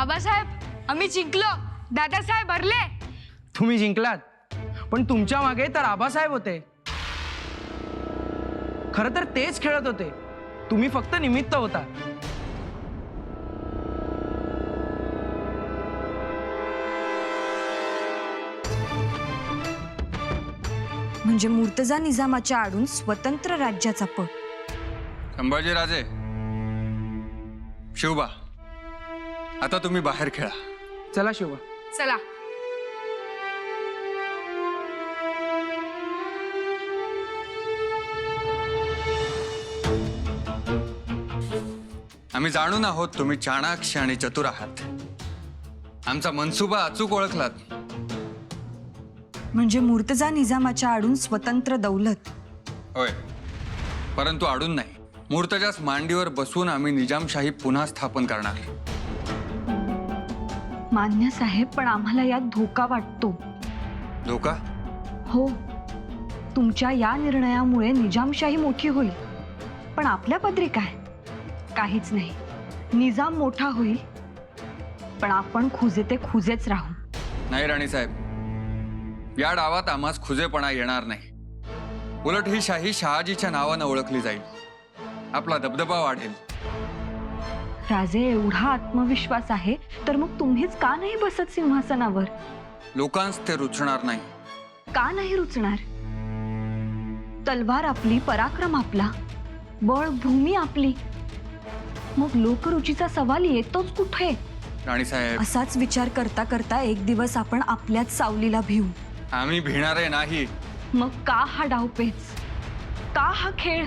आबासाहेब आम्ही जिंकलो, दादासाहेब हरले। तुम्ही जिंकलात, पण तुमच्या मागे तर आबासाहेब होते। खरं तर तेच खेळत होते, तुम्ही फक्त निमित्त होता। म्हणजे मुर्तजा निजामाच्या आडून स्वतंत्र राज्याचा पट। संभाजीराजे, शिवबा, आता तुम्ही बाहेर खेळा। चला शिवा। चला। आम्ही जाणून आहोत तुम्ही चाणाक्ष आणि चतुर आहात। आमचा मनसुबा अचूक ओळखलात। म्हणजे मुर्तजा निजामाच्या आडून स्वतंत्र दौलत। होय, परंतु आडून नाही, मुर्तजास मांडीवर बसून आम्ही निजामशाही पुन्हा स्थापन करणार। मान्य साहेब, पण आम्हाला यात धोका वाटतो। धोका? हो, तुमच्या या निर्णयामुळे निजामशाही मोठी होईल, पण आपल्या पदरी काय? काहीच नाही। निजाम मोठा होईल, पण आपण खुजे ते खुजेच राहू। नाही राणीसाहेब, या डावात आम्हास खुजेपणा येणार नाही। उलट ही शाही शहाजीच्या नावानं ओळखली जाईल, आपला दबदबा वाढेल। राजे, एवढा आत्मविश्वास आहे तर मग तुम्हीच का नाही बसत सिंहासनावर? लोकांस ते रुचणार नाही। का नाही रुचणार? तलवार आपली, पराक्रम आपला, बळ भूमी आपली, मग लोकरुचीचा सवाल येतोच कुठे? राणीसाहेब, असाच विचार करता करता एक दिवस आपण आपल्याच सावलीला भिवू। आम्ही भिणारे नाही। मग का हा डावपेच? का हा खेळ?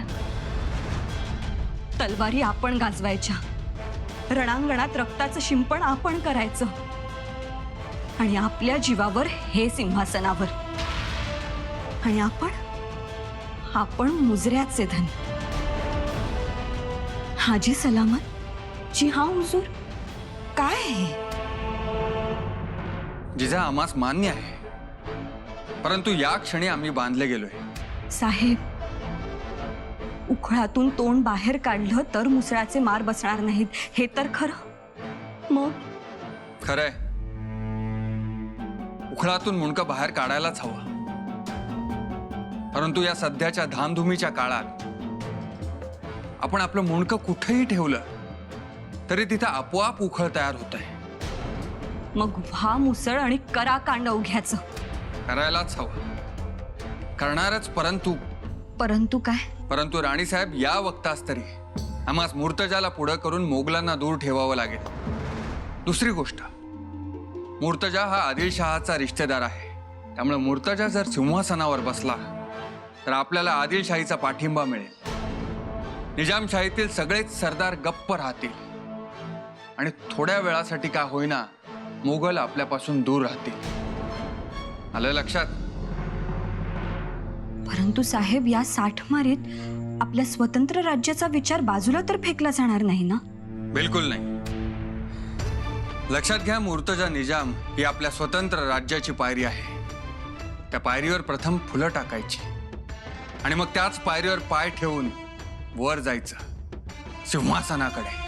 तलवारी आपण गाजवायच्या, रणांगणात रक्ताचं शिंपण आपण करायचं, आणि आपल्या जीवावर हे सिंहासनावर, आणि आपण मुजऱ्याचे धन। हाजी सलामत? जी हाँ हुजूर। काय आहे? जिजा आम्हास मान्य आहे, परंतु या क्षणी आम्ही बांधले गेलोय। साहेब, उखळातून तोंड बाहेर काढलं तर मुसळाचे मार बसणार नाहीत, हे तर खरं। मग खरंय, उखळातून मुंडकं बाहेर काढायलाच हवं, परंतु या सध्याच्या धामधुमीच्या काळात आपण आपलं मुंडकं कुठेही ठेवलं तरी तिथं आपोआप उखळ तयार होत आहे। मग व्हा मुसळ आणि करा कांड उघ्याचं। करायलाच हवं, करणारच, परंतु काय? परंतु राणीसाहेब, या वक्तास तरी आम्हास मुर्तजाला पुढं करून मोगलांना दूर ठेवावं लागेल। दुसरी गोष्ट, मुर्तजा हा आदिलशहाचा रिश्तेदार आहे, त्यामुळे मुर्तजा जर सिंहासनावर बसला तर आपल्याला आदिलशाहीचा पाठिंबा मिळेल। निजामशाहीतील सगळेच सरदार गप्प राहतील आणि थोड्या वेळासाठी का होईना मोगल आपल्यापासून दूर राहतील। आलं लक्षात? परंतु साहेब, या साठमारीत आपल्या स्वतंत्र राज्याचा विचार बाजूला तर फेकला जाणार नाही ना? बिलकुल नाही। लक्षात घ्या, मुर्तजा निजाम ही आपल्या स्वतंत्र राज्याची पायरी आहे। त्या पायरीवर प्रथम फुलं टाकायची आणि मग त्याच पायरीवर पाय ठेवून वर जायचं सिंहासनाकडे।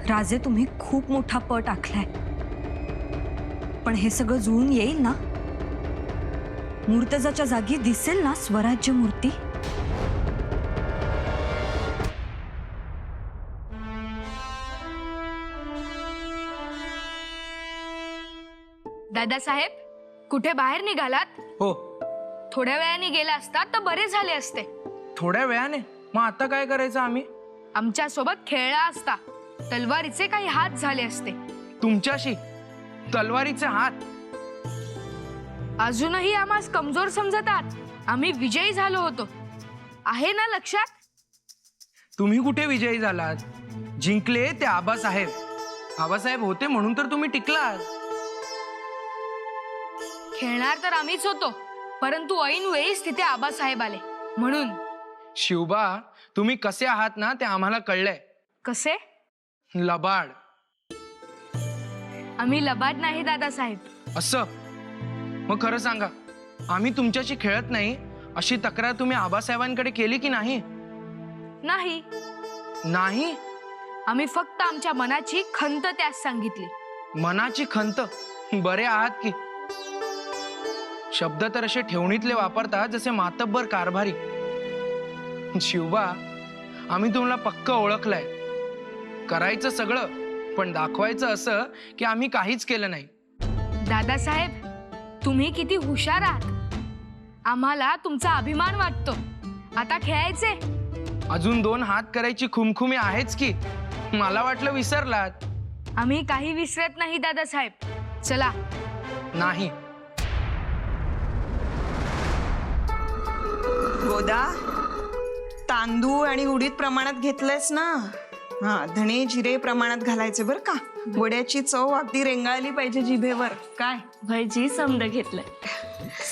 राजे, तुम्ही खूप मोठा पट आखलाय, पण हे सगळं जुळून येईल ना? मुर्तजाच्या जागी दिसेल ना स्वराज्य मूर्ती? दादासाहेब, कुठे बाहेर निघालात? हो, थोड्या वेळाने गेला असता तर बरे झाले असते। थोड्या वेळाने? मग आता काय करायचं आम्ही? आमच्या सोबत खेळला असता, तलवारीचे काही हात झाले असते। तुमच्याशी तलवारीचे हात? अजूनही आम्हास कमजोर समजतात, आम्ही विजयी झालो होतो, आहे ना लक्षात? तुम्ही कुठे विजयी झालात? जिंकले ते आबासाहेब। आबासाहेब होते म्हणून तर तुम्ही टिकलात। खेळणार तर आम्हीच होतो, परंतु ऐन वेळीच तिथे आबासाहेब आले म्हणून। शिवबा, तुम्ही कसे आहात ना ते आम्हाला कळलंय। कसे? लबाड। आम्ही लबाड नाही दादासाहेब। असं? मग खरं सांगा, आम्ही तुमच्याशी खेळत नाही अशी तक्रार तुम्ही आबासाहेबांकडे केली की नाही? नाही। नाही? आम्ही फक्त आमच्या मनाची खंत त्यास सांगितली. मनाची खंत? बरे आहात की? शब्द तर असे ठेवणीतले वापरतात जसे मातब्बर कारभारी. शिवबा, आम्ही तुम्हाला पक्क ओळखलंय. करायचं सगळं, पण दाखवायचं असं की आम्ही काहीच केलं नाही. दादासाहेब, तुम्ही किती हुशार आहात. आम्हाला तुमचा अभिमान वाटतो. आता खेळायचे? अजून 2 हात करायची खुमखुमी आहेच की. मला वाटलं विसरलात. आम्ही काही विसरत नाही दादासाहेब. चला. नाही. गोदा, तांदूळ आणि उडीद प्रमाणात घेतलंयस ना? हा, धणे जिरे प्रमाणात घालायचे बरं का. वड्याची चव अगदी रेंगाळली पाहिजे जिभेवर. काय भजी समद घेतलंय.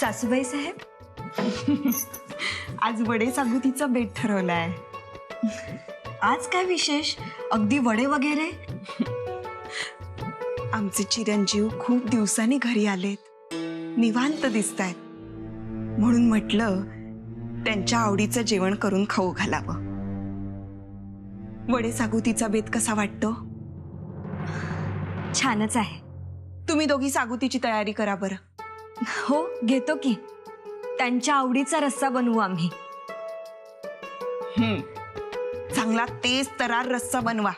सासूबाई साहेब, आज वडे सागुतीचा बेत ठरवलाय. आज काय विशेष? अगदी वडे वगैरे? आमचे चिरंजीव खूप दिवसांनी घरी आलेत, निवांत दिसतायत, म्हणून म्हटलं त्यांच्या आवडीचं जेवण करून खाऊ घालावं. वडे सागुतीचा बेत कसा वाटतो? छानच आहे. तुम्ही दोघी सागुतीची तयारी करा बरं. हो, घेतो की. त्यांच्या आवडीचा रस्सा बनवू आम्ही. चांगला तेज तरार रस्सा बनवा.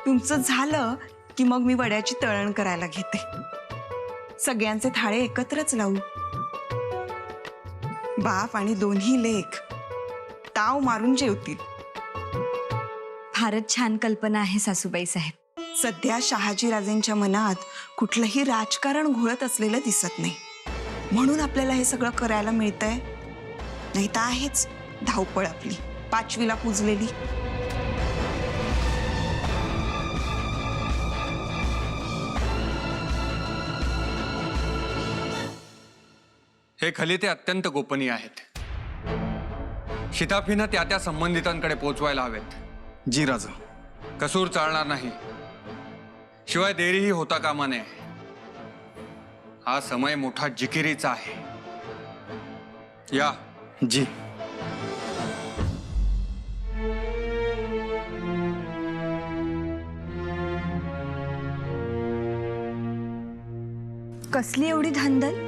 तुमचं झालं की मग मी वड्याची तळण करायला घेते. सगळ्यांचे थाळे एकत्रच लावू. बाप आणि दोन्ही लेक ताव मारून जेवतील. फारच छान कल्पना आहे सासूबाई साहेब. सध्या शहाजीराजेंच्या मनात कुठलंही राजकारण घोळत असलेलं दिसत नाही, म्हणून आपल्याला हे सगळं करायला मिळतंय. नाही तर आहेच धावपळ आपली 5वीला पुजलेली. हे खलिते अत्यंत गोपनीय आहेत. शिताफीनं त्या संबंधितांकडे पोचवायला हवेत. जी राजा. कसूर चालणार नाही. शिवाय देरीही होता कामा नये. हा समय मोठा जिकिरीचा आहे. या. जी. कसली एवढी धांदल?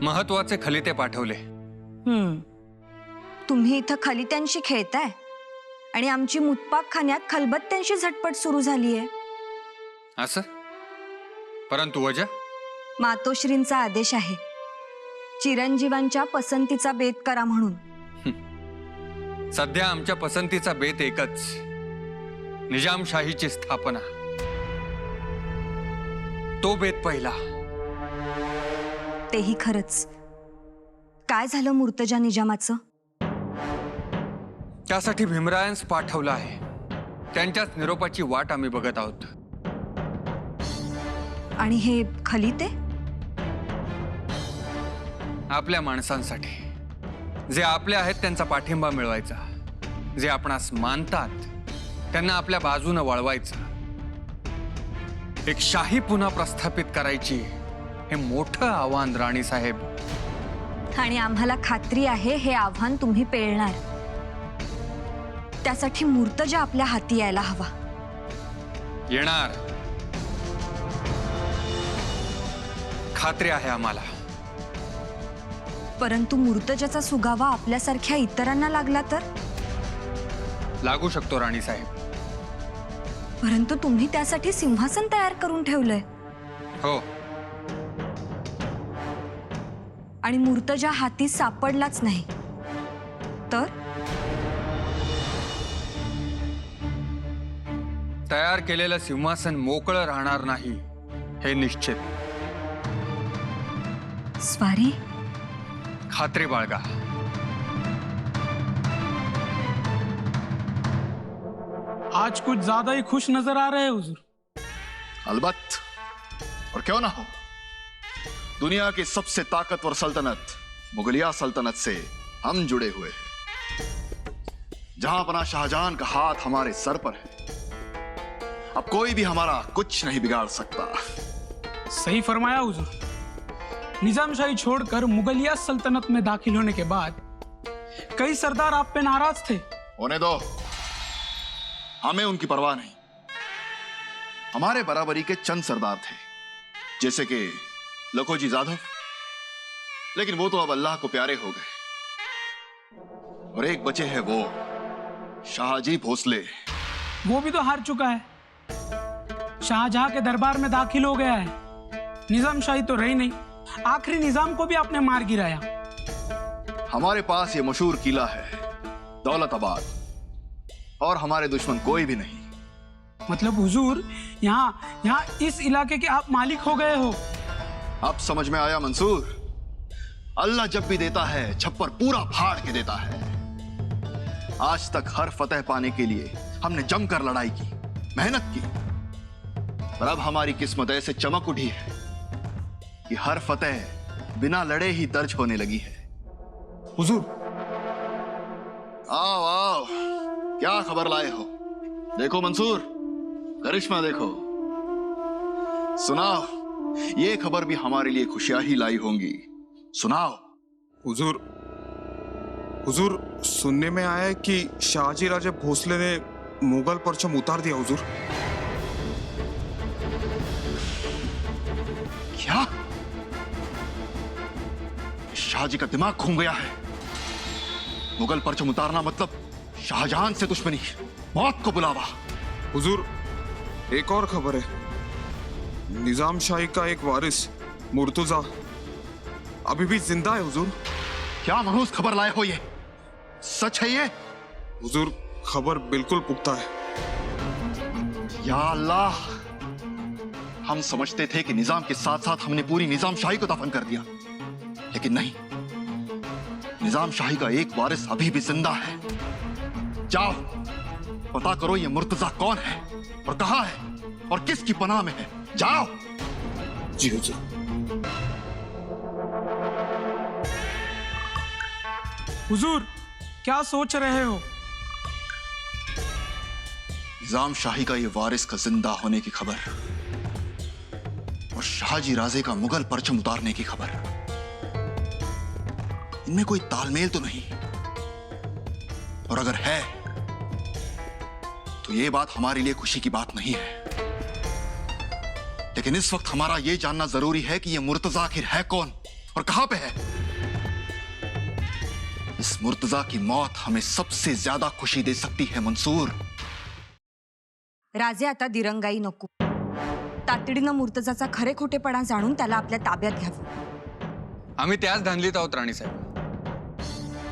महत्वाचे खलिते पाठवले. तुम्ही इथं खलित्यांशी खेळताय आणि आमची मुतपाक खाण्यात खलबत्त्यांशी झटपट सुरू झालीये. असं? परंतु वजह? मातोश्रींचा आदेश आहे, चिरंजीवांच्या पसंतीचा बेत करा म्हणून. सध्या आमच्या पसंतीचा बेत एकच, निजामशाहीची स्थापना. तो बेत पहिला. तेही खरंच. काय झालं मुर्तजा निजामाचं? त्यासाठी भीमरायांस पाठवलं आहे. त्यांच्याच निरोपाची वाट आम्ही बघत आहोत. आणि हे खलिते? आपल्या माणसांसाठी, जे आपले आहेत त्यांचा पाठिंबा मिळवायचा. जे आपणास मानतात त्यांना आपल्या बाजूनं वळवायचं. एक शाही पुन्हा प्रस्थापित करायची, हे मोठं आव्हान राणी साहेब. आणि आम्हाला खात्री आहे हे आव्हान तुम्ही पेलणार. त्यासाठी मुर्तजा आपल्या हाती यायला हवा. येणार, खात्री आहे आम्हाला. परंतु मुर्तजाचा सुगावा आपल्यासारख्या इतरांना लागला तर? लागू शकतो राणी साहेब. परंतु तुम्ही त्यासाठी सिंहासन तयार करून ठेवलंय. हो. आणि मुर्तजा हाती सापडलाच नाही तर? तयार केलेलं सिंहासन मोकळं राहणार नाही, हे निश्चित. स्वारी? खात्री बाळगा. आज कुछ ज्यादा ही खुश नजर आ रहे हैं हुजूर. अलबत्त, और क्यों ना हो. दुनिया की सबसे ताकतवर सल्तनत मुगलिया सल्तनत से हम जुड़े हुए हैं. जहां पना शाहजहां का हाथ हमारे सर पर है. अब कोई भी हमारा कुछ नहीं बिगाड़ सकता. सही फरमाया हुजूर. निजामशाही छोड़कर मुगलिया सल्तनत में दाखिल होने के बाद कई सरदार आप पे नाराज थे, होने दो, हमें उनकी परवाह नहीं। हमारे बराबरी के चंद सरदार थे, जैसे कि लखोजी जाधव, लेकिन वो तो अब अल्लाह को प्यारे हो गए। और एक बचे हैं वो शाहजी भोसले। वो भी तो हार चुका है, शाहजहां के दरबार में दाखिल हो गया है। निजाम शाही तो रही नहीं, आखिरी निजाम को भी आपने मार गिराया। हमारे पास ये मशहूर किला है दौलताबाद, और हमारे दुश्मन कोई भी नहीं। मतलब हुजूर, यहाँ इस इलाके के आप मालिक हो गए हो। अब समझ में आया मंसूर? अल्लाह जब भी देता है छप्पर पूरा फाड़ के देता है। आज तक हर फतेह पाने के लिए हमने जमकर लड़ाई की, मेहनत की, पर अब हमारी किस्मत ऐसे चमक उठी है कि हर फतेह बिना लड़े ही दर्ज होने लगी है। हुजूर, आओ आओ, क्या खबर लाए हो? देखो मंसूर, करिश्मा देखो, सुनाओ। ये खबर भी हमारे लिए खुशियां ही लाई होंगी, सुनाओ। हुजूर, हुजूर, सुनने में आया है कि शाहजी राजे भोसले ने मुगल परचम उतार दिया हुजूर। क्या? शाहजी का दिमाग घूम गया है। मुगल परचम उतारना मतलब शाहजहां से दुश्मनी, मौत को बुलावा। हुजूर, एक और खबर है। निजाम शाही का एक वारिस मुर्तजा अभी भी जिंदा है हुजूर। क्या मनहूस खबर लाए हो? ये सच है ये? हुजूर, खबर बिल्कुल पुख्ता है। या अल्लाह, हम समझते थे कि निजाम के साथ साथ हमने पूरी निजाम शाही को दफन कर दिया, लेकिन नहीं। निजाम शाही का एक वारिस अभी भी जिंदा है। जाओ पता करो ये मुर्तजा कौन है और कहां है और किसकी पनाह में है। जाओ। जी हुजूर। हुजूर, क्या सोच रहे हो? निजाम शाही का ये वारिस का जिंदा होने की खबर और शाहजी राजे का मुगल परचम उतारने की खबर, इनमें कोई तालमेल तो नहीं? और अगर है तो ये बात हमारे लिए खुशी की बात नहीं है। लेकिन इस वक्त हमारा यह जानना जरूरी है कि यह मुर्तजा आखिर है कौन और कहां पे है। इस मुर्तजा की मौत हमें सबसे ज्यादा खुशी दे सकती है मंसूर। राजे, आता दिरंगाई नको। तातडीनं मुर्तजाचा खरे खोटेपणा जाणून त्याला आपल्या ताब्यात घ्यावं। आम्ही त्याच धांदलीत आहोत राणीसाहेब।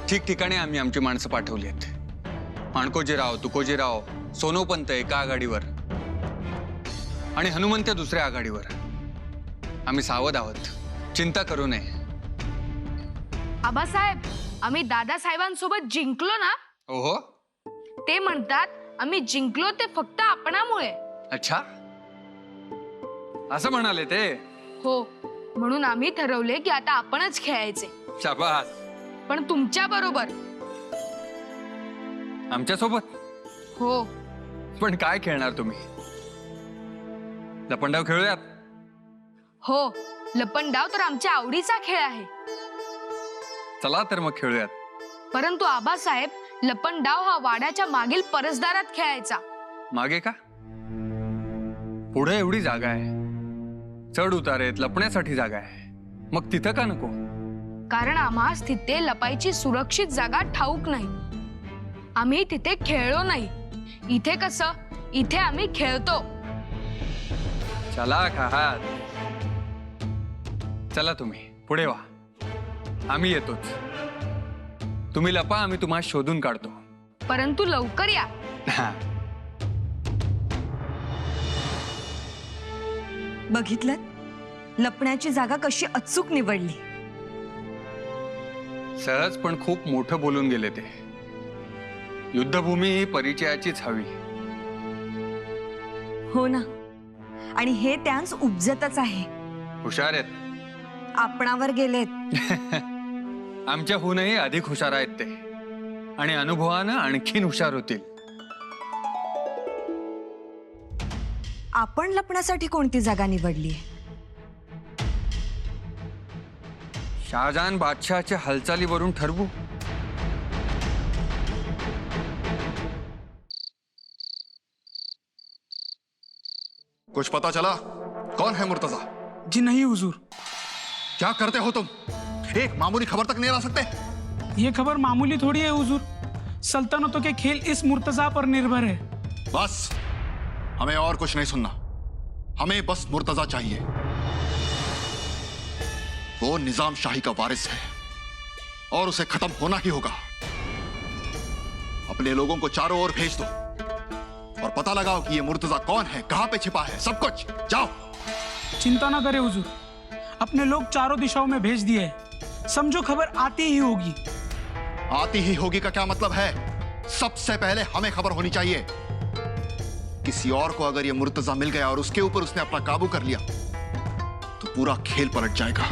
ठिकठिकाणी आम्ही आमची माणसं पाठवली आहेत। माणकोजीराव, तुकोजीराव, सोनोपंत एका आघाडीवर आणि हनुमंत दुसऱ्या आघाडीवर। आम्ही सावध आहोत, चिंता करू नये। आबासाहेब, आम्ही दादासाहेबांसोबत जिंकलो ना? ओहो, ते म्हणतात आम्ही जिंकलो ते फक्त आपणामुळे। अच्छा, असं म्हणाले ते? हो, म्हणून आम्ही ठरवले की आता आपणच खेळायचे, शाबास। पण तुमच्या बरोबर। आमच्या सोबत? हो। पण काय खेळणार तुम्ही? लपंडाव खेळूयात? हो, लपंडाव तर आमच्या आवडीचा खेळ आहे। चला तर मग खेळूयात। परंतु आबासाहेब, लपंडाव हा वाड्याच्या मागील परसदारात खेळायचा। मागे का? पुढे एवढी जागा आहे, चढ उतारेत लपण्यासाठी जागा आहे, मग तिथं का नको? कारण आम्हास तिथे लपायची सुरक्षित जागा ठाऊक नाही। आम्ही तिथे खेळलो नाही। इथे कसं, इथे आम्ही खेळतो। चला खाहात, चला तुम्ही पुढे वा, आम्ही येतोच। तुम्ही लपा, आम्ही तुम्हाला शोधून काढतो। परंतु लवकर या। बघितलं, लपण्याची जागा कशी अचूक निवडली। सहज पण खूप मोठं बोलून गेले ते। युद्धभूमी ही परिचयाचीच हवी। हो ना, आणि हे त्यांस उपजतच आहे। हुशार आहेत, आपणावर गेलेत। आमच्याहूनही अधिक हुशार आहेत ते, आणि अनुभवानं आणखीन हुशार होतील। आपण लपण्यासाठी कोणती जागा निवडली? शाहजहान बादशाहच्या हालचालीवरून ठरवू। कुछ पता चला कौन है मुर्तजा? जी नहीं हुजूर, क्या करते हो तुम? एक मामूली खबर तक नहीं ला सकते? ये खबर मामूली थोड़ी है हुजूर। सल्तनतों के खेल इस मुर्तजा पर निर्भर है। बस, हमें और कुछ नहीं सुनना। हमें बस मुर्तजा चाहिए। वो निजाम शाही का वारिस है और उसे खत्म होना ही होगा। अपने लोगों को चारों ओर भेज दो और पता लगाओ कि ये मुर्तजा कौन है, कहां पे छिपा है, सब कुछ। जाओ। चिंता ना करें हुजूर, अपने लोग चारों दिशाओं में भेज दिए हैं। समझो खबर आती ही होगी। आती ही होगी का क्या मतलब है? सबसे पहले हमें खबर होनी चाहिए। किसी और को अगर ये मुर्तजा मिल गया और उसके ऊपर उसने अपना काबू कर लिया तो पूरा खेल पलट जाएगा।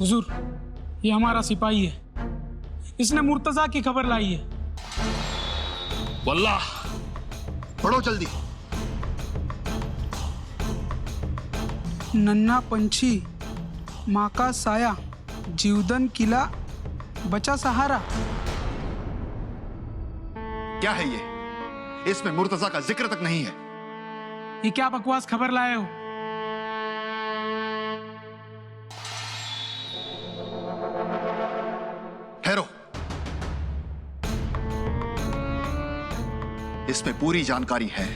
हुजूर, ये हमारा सिपाही है, इसने मुर्तजा की खबर लाई है। वल्लाह, पढ़ो जल्दी। नन्हा पंछी, माँ का साया, जीवदन किला, बचा सहारा। क्या है ये? इसमें मुर्तजा का जिक्र तक नहीं है। ये क्या बकवास खबर लाए हो? ठहरो, इसमें पूरी जानकारी है।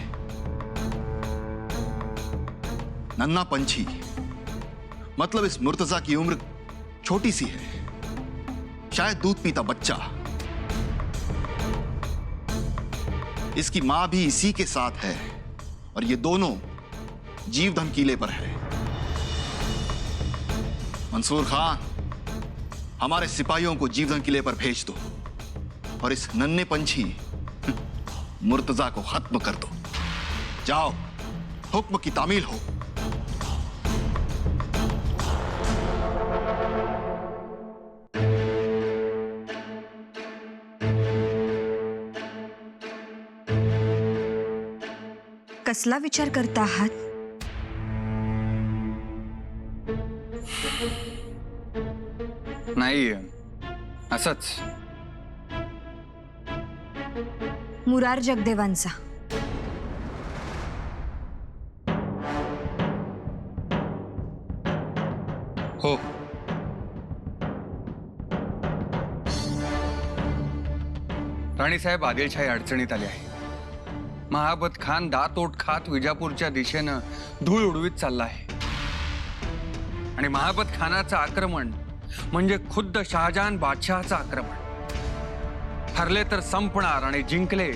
नन्हा पंछी मतलब इस मुर्तजा की उम्र छोटी सी है, शायद दूध पीता बच्चा। इसकी मां भी इसी के साथ है और ये दोनों जीवधन किले पर है। मंसूर खान, हमारे सिपाहियों को जीवधन किले पर भेज दो और इस नन्हे पंछी मुर्तजा को खत्म कर दो। जाओ, हुक्म की तामील हो। कसला विचार करता आहात? नाही, असंच. मुरार जगदेवांचा. हो. राणीसाहेब, आदिलशाही अडचणीत आली आहे. महाबत खान दातोट खात विजापूरच्या दिशेनं धूळ उडवीत चालला आहे आणि महाबत खानाचं आक्रमण म्हणजे खुद्द शहाजहान बादशहाचं आक्रमण. हरले तर संपणार आणि जिंकले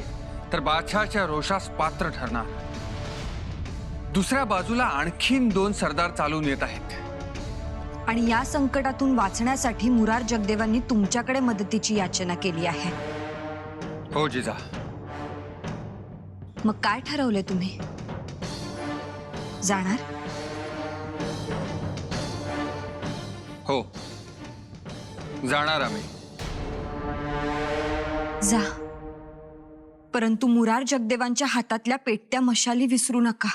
तर बादशहाच्या रोषास पात्र ठरणार. दुसऱ्या बाजूला आणखीन 2 सरदार चालून येत आहेत आणि या संकटातून वाचण्यासाठी मुरार जगदेवांनी तुमच्याकडे मदतीची याचना केली आहे. हो जिजा. मग काय ठरवले तुम्ही? जाणार? हो, जाणार आम्ही. जा, परंतु मुरार जगदेवांच्या हातातल्या पेटत्या मशाली विसरू नका.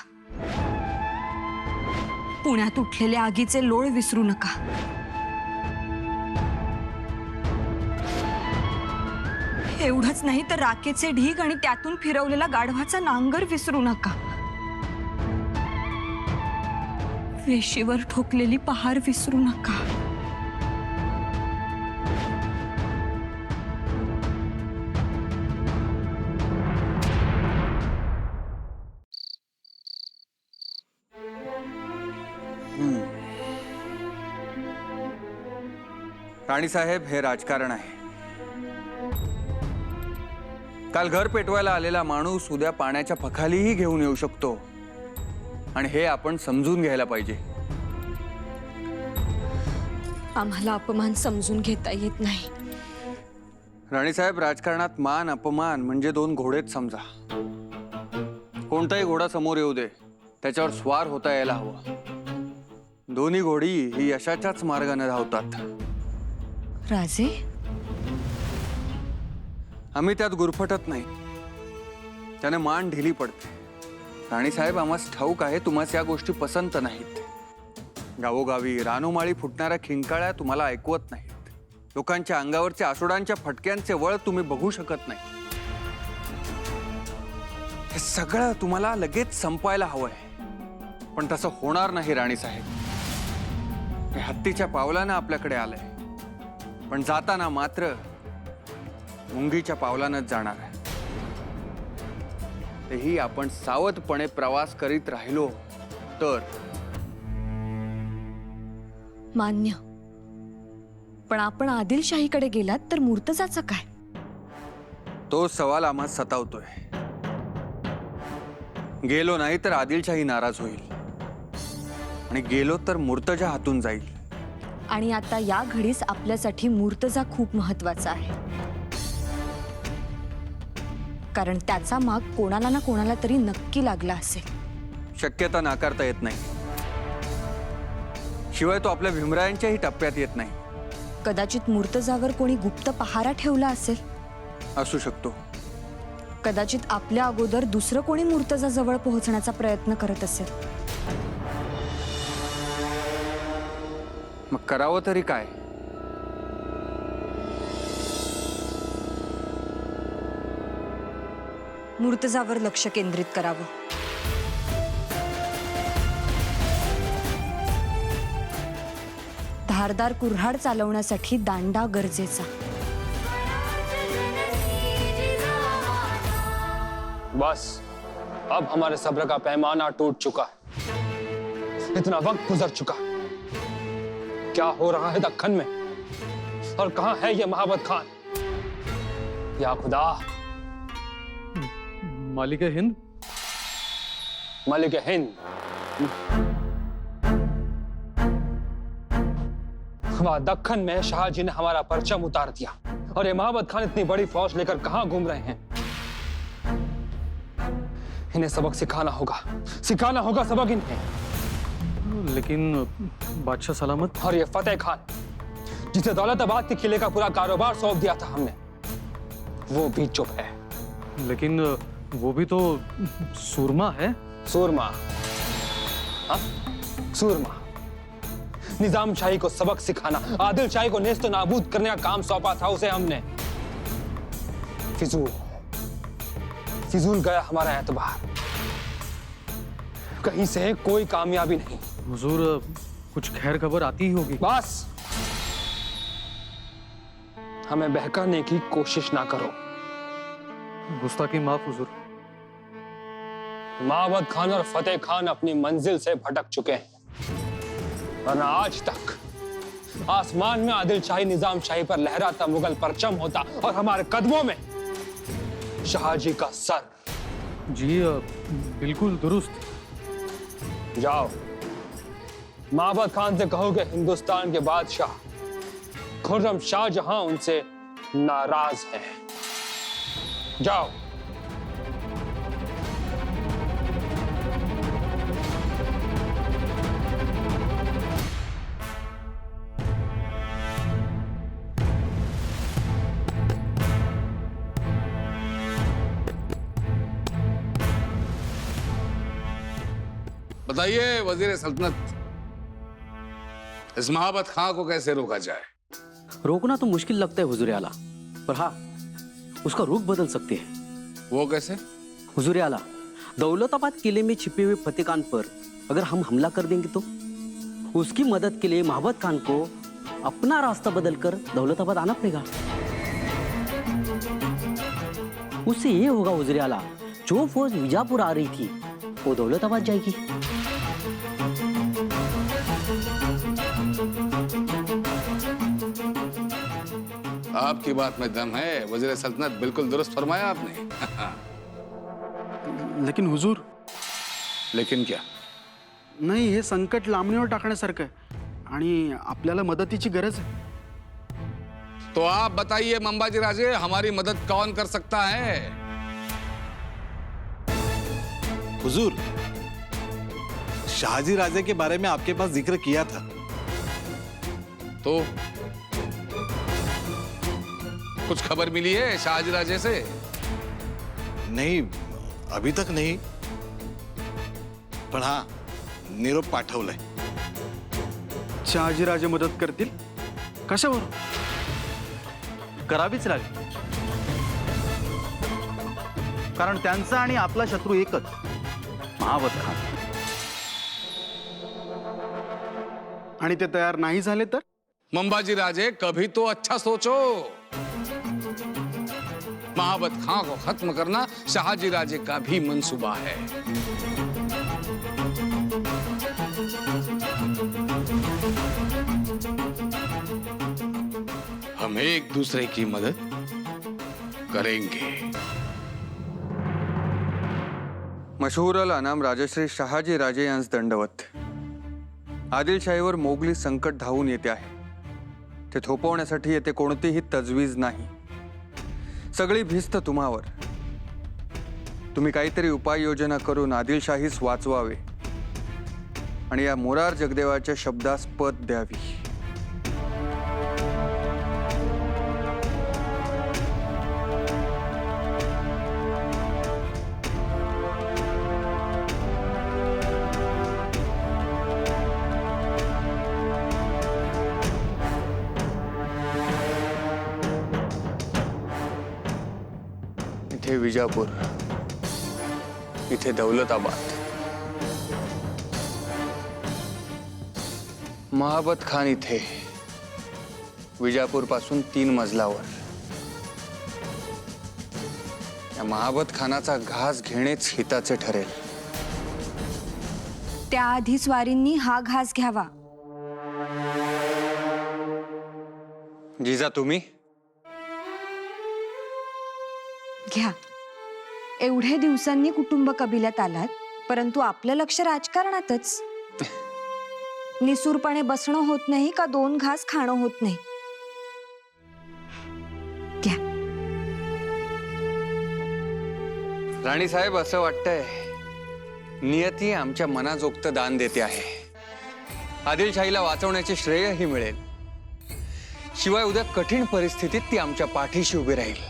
पुण्यात उठलेले आगीचे लोळ विसरू नका. एवढंच नाही तर राखेचे ढीग आणि त्यातून फिरवलेला गाढवाचा नांगर विसरू नका. वेशीवर ठोकलेली पहार विसरू नका. राणीसाहेब, हे राजकारण आहे. काल घर पेटवायला आलेला माणूस उद्या पाण्याच्या पखालीही घेऊन येऊ शकतो आणि हे आपण समजून घ्यायला पाहिजे. आम्हाला अपमान समजून घेता येत नाही. राणीसाहेब, राजकारणात मान अपमान म्हणजे 2 घोडेच समजा. कोणताही घोडा समोर येऊ दे, त्याच्यावर स्वार होता यायला हवं. दोन्ही घोडी ही यशाच्याच मार्गाने धावतात. राजे, आम्ही त्यात गुरफटत नाही. त्याने मान ढिली पडते. राणीसाहेब, आम्हास ठाऊक आहे तुम्हाला या गोष्टी पसंत नाहीत. गावोगावी रानोमाळी फुटणाऱ्या खिंकाळ्या तुम्हाला ऐकवत नाहीत. लोकांच्या अंगावरचे आसुडांच्या फटक्यांचे वळ तुम्ही बघू शकत नाही. हे सगळं तुम्हाला लगेच संपायला हवंय, पण तसं होणार नाही राणीसाहेब. हे हत्तीच्या पावलानं आपल्याकडे आलंय, पण जाताना मात्र मुंगीच्या पावलानंच जाणार आहे. तेही आपण सावधपणे प्रवास करीत राहिलो तर. मान्य, पण आपण आदिलशाहीकडे गेलात तर मुर्तजाचं काय? तो सवाल आम्हा सतावतोय. गेलो नाही तर आदिलशाही नाराज होईल, आणि गेलो तर मुर्तजा हातून जाईल. आणि आता या घडीस आपल्यासाठी मुर्तजा खूप महत्वाचा आहे, कारण त्याचा माग कोणाला ना कोणाला तरी नक्की लागला असेल. शक्यता नाकारता येत नाही. शिवाय तो आपल्या भीमरायांच्याही टप्प्यात येत नाही. कदाचित मुर्तजावर कोणी गुप्त पहारा ठेवला असेल. असू शकतो. कदाचित आपल्या अगोदर दुसरं कोणी मुर्तजाजवळ पोहोचण्याचा प्रयत्न करत असेल. मग करावं तरी काय? मुर्तजावर लक्ष केंद्रित करावं. धारदार कुऱ्हाड चालवण्यासाठी दांडा गरजेचा. बस अब हमारे सब्र का पैमाना टूट चुका. इतना वक्त गुजर चुका. क्या हो रहा है दक्खन में, और कहां है ये महाबत खान? या खुदा. मालिक हिंद. मलिक हिंद. वहां दक्खन में शाहजी ने हमारा परचम उतार दिया, और ये महाबत खान इतनी बड़ी फौज लेकर कहां घूम रहे हैं? इन्हें सबक सिखाना होगा सबक इन्हें. लेकिन बादशाह सलामत. और ये फतेह खान, जिसे दौलताबाद के किले का पूरा कारोबार सौंप दिया था हमने, वो भी चुप है. लेकिन वो भी तो सूरमा है. सूरमा? हाँ? सूरमा. निजाम शाही को सबक सिखाना, आदिल शाही को नेस्तो नाबूद करने का काम सौंपा था उसे हमने. फिजूल गया हमारा एतबार. कहीं से कोई कामयाबी नहीं. हुजूर, कुछ खैर खबर आती ही होगी. बस हमें बहकाने की कोशिश ना करो. गुस्ताखी माफ हुजूर. महाबत खान और फतेह खान अपनी मंजिल से भटक चुके हैं, वरना आज तक आसमान में आदिल शाही निजाम शाही पर लहराता मुगल परचम होता, और हमारे कदमों में शाहजी का सर. जी बिल्कुल दुरुस्त. जाओ, महाबत खान से कहो कि हिंदुस्तान के बादशाह खुर्रम शाहजहां उनसे नाराज हैं. जाओ. बताइए वजीर सल्तनत, इस महाबत खां को कैसे रोका जाए? रोकना तो मुश्किल लगता है हुजूर आला, पर हाँ, उसका रुख बदल सकते हैं. वो कैसे? हुजूर आला, दौलताबाद किले में छिपे हुए फतेह खान पर अगर हम हमला कर देंगे तो उसकी मदद के लिए महाबत खान को अपना रास्ता बदलकर दौलताबाद आना पड़ेगा. उससे ये होगा हुजूर आला, जो फौज विजापुर आ रही थी वो दौलताबाद जाएगी. आपकी बात में दम है वजीर सल्तनत, बिल्कुल दुरुस्त फरमाया आपने. लेकिन हुजूर. लेकिन क्या? नाही, हे संकट लांबणीवर टाकण्यासारखं आहे आणि आपल्याला मदतीची गरज आहे. तो आप बताइए मंबाजी राजे, हमारी मदद कौन कर सकता है? हुजूर, शाहजी राजे के बारे में आपके पास जिक्र किया था. तो कुछ खबर मिली है शाहजी राजे से? नहीं, अभी तक नहीं, पण हाँ, निरोप पाठवलाय. शहाजीराजे मदत करतील? कशावर? करावीच लागेल, कारण त्यांचा आणि आपला शत्रू एकच, महावत खान. आणि ते तयार नाही झाले तर मंबाजी राजे कभी तो अच्छा सोचो. महाबत खां को खत्म करना शाहजी राजे का भी मंसूबा है. हम एक दूसरे की मदद करेंगे. मशहूर अल अनाम राजश्री शहाजी राजे यांस दंडवत. आदिलशाहीवर मोगली संकट धावून येते आहे. ते थोपवण्यासाठी येथे कोणतीही तजवीज नाही. सगळी भिस्त तुम्हावर. तुम्ही काहीतरी उपाययोजना करून आदिलशाहीस वाचवावे आणि या मोरार जगदेवाच्या शब्दास पत द्यावी. इथे विजापूर, इथे दौलताबाद. महाबत खान इथे विजापूर पासून 3 मजलावर. या महाबत खानाचा घास घेणेच हिताचे ठरेल. त्याआधी स्वारींनी हा घास घ्यावा. जिजा तुम्ही घ्या. एवढे दिवसांनी कुटुंब कबिल्यात आलात, परंतु आपलं लक्ष राजकारणातच. निसूरपणे बसणं होत नाही का 2 घास खाणं होत नाही. घ्या. राणी साहेब, असं वाटतंय नियती आमच्या मनाजोगतं दान देते आहे. आदिलशाहीला वाचवण्याचे श्रेयही मिळेल. शिवाय उद्या कठीण परिस्थितीत ती आमच्या पाठीशी उभी राहील.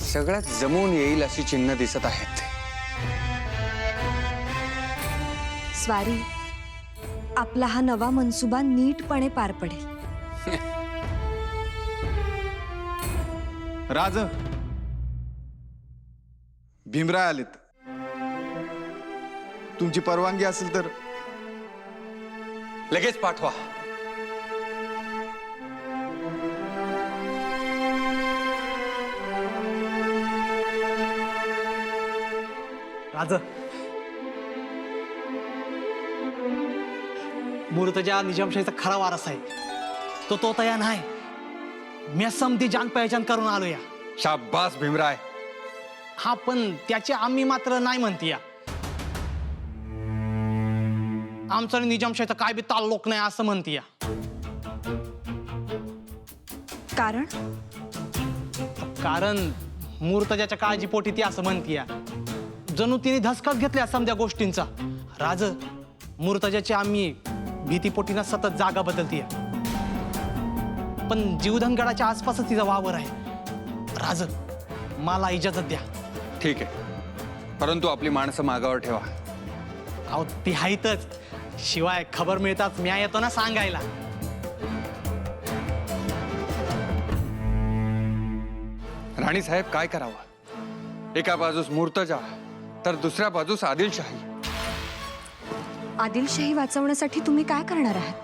सगळ्यात जमून येईल अशी चिन्ह दिसत आहेत. स्वारी, आपला हा नवा मनसुबा नीटपणे पार पडेल. राज, भीमराय आलेत. तुमची परवानगी असेल तर लगेच पाठवा. राज, मुर्तजा निजामशाहीचा खरा वारस आहे. तो तयार नाही. मी समधी जान पहचान करून आलो या. शाब्बास भीमराय. हा, पण त्याचे आम्ही मात्र नाही म्हणतीया. आमचा आणि निजामशाहीचा काय बी ताल्लुक नाही असं म्हणतीया. कारण कारण मुर्तजाच्या काळजीपोटी ती असं म्हणतीया. जणू तिने धसकाच घेतल्या समध्या गोष्टींचा. राज, मुर्तजाची आम्ही भीतीपोटीनं सतत जागा बदलतीये, पण जीवधनगडाच्या आसपासच तिचा वावर आहे. राज, मला इजाजत द्या. ठीक आहे, परंतु आपली माणसं मागावर ठेवा. अहो, ती आहेतच. शिवाय खबर मिळताच म्या येतो ना सांगायला. राणी साहेब, काय करावं? एका बाजूस मुर्तजा तर दुसऱ्या बाजूस आदिलशाही. आदिलशाही वाचवण्यासाठी तुम्ही काय करणार आहात?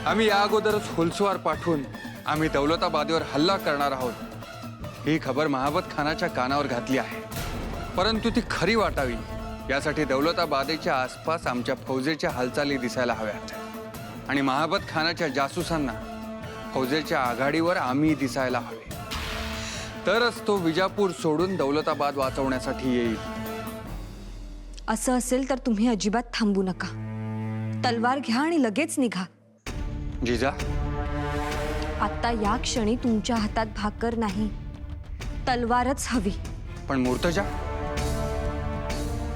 आम्ही या अगोदरच हुलसवार पाठवून आम्ही दौलताबादवर हल्ला करणार आहोत ही खबर महाबत खानाच्या कानावर घातली आहे. परंतु ती खरी वाटावी यासाठी दौलताबादेच्या आसपास आमच्या फौजेच्या हालचाली दिसायला हव्यात आणि महाबत खानाच्या जासूसांना फौजेच्या आघाडीवर आम्ही दिसायला हवे. तरच तो विजापूर सोडून दौलताबाद वाचवण्यासाठी येईल. असं असेल तर तुम्ही अजिबात थांबू नका. तलवार घ्या आणि लगेच निघा. जिजा, आता या क्षणी तुमच्या हातात भाकर नाही, तलवारच हवी. पण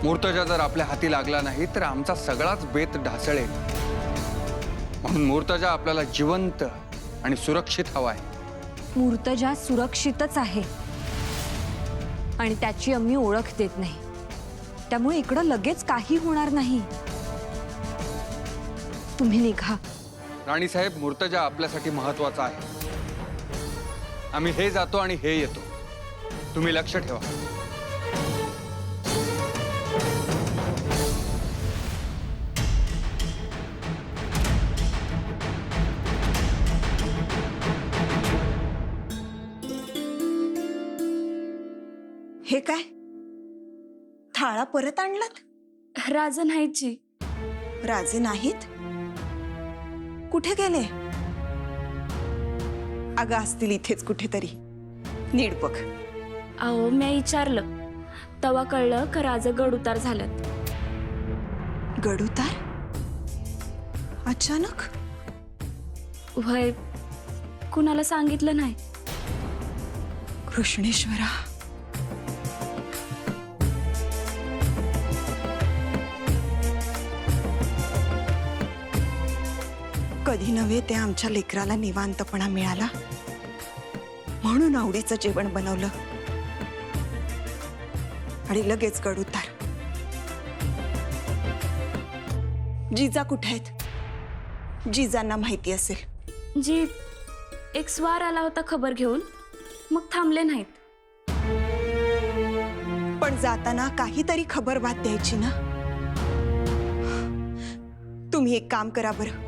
मुर्तजा जर आपल्या हाती लागला नाही तर आमचा सगळाच बेत ढासळेल. म्हणून मुर्तजा आपल्याला जिवंत आणि सुरक्षित हवाय. मुर्तजा सुरक्षितच आहे आणि त्याची आम्ही ओळख देत नाही. त्यामुळे इकडं लगेच काही होणार नाही. तुम्ही निघा. राणीसाहेब, मूर्तजा आपल्यासाठी महत्वाचा आहे. आम्ही हे जातो आणि हे येतो. तुम्ही लक्ष ठेवा. हे काय थाळा परत आणलात? राज नाहीची. राजे नाहीत? कुठे गेले? अगं असतील इथेच कुठेतरी. नीट बघ. अहो मी विचारलं तेव्हा कळलं का राज गडउतार झाल्यात. गडउतार? अचानक? वय कुणाला सांगितलं नाही. कृष्णेश्वरा, कधी नव्हे ते आमच्या लेकराला निवांतपणा मिळाला म्हणून आवडीचं जेवण बनवलं आणि लगेच गडउतार. जिजा कुठे आहेत? जिजांना माहिती असेल. जी एक स्वार आला होता खबर घेऊन, मग थांबले नाहीत. पण जाताना काहीतरी खबर बात द्यायची ना. तुम्ही एक काम करा बरं,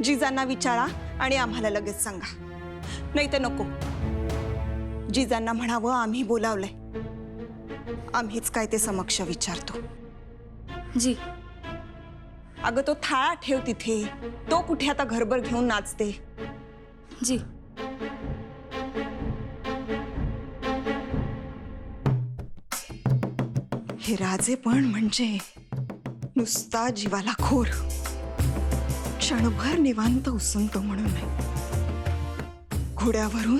जिजांना विचारा आणि आम्हाला लगेच सांगा. नाही तर नको, जिजांना म्हणावं आम्ही बोलावलंय. आम्हीच काय ते समक्ष विचारतो. जी अगं तो थाळा ठेव तिथे. तो कुठे आता घरभर घेऊन नाचते. जी हे राजे पण म्हणजे नुसता जीवाला खोर. क्षणभर निवांत उसंतो म्हणून नाही. घोड्यावरून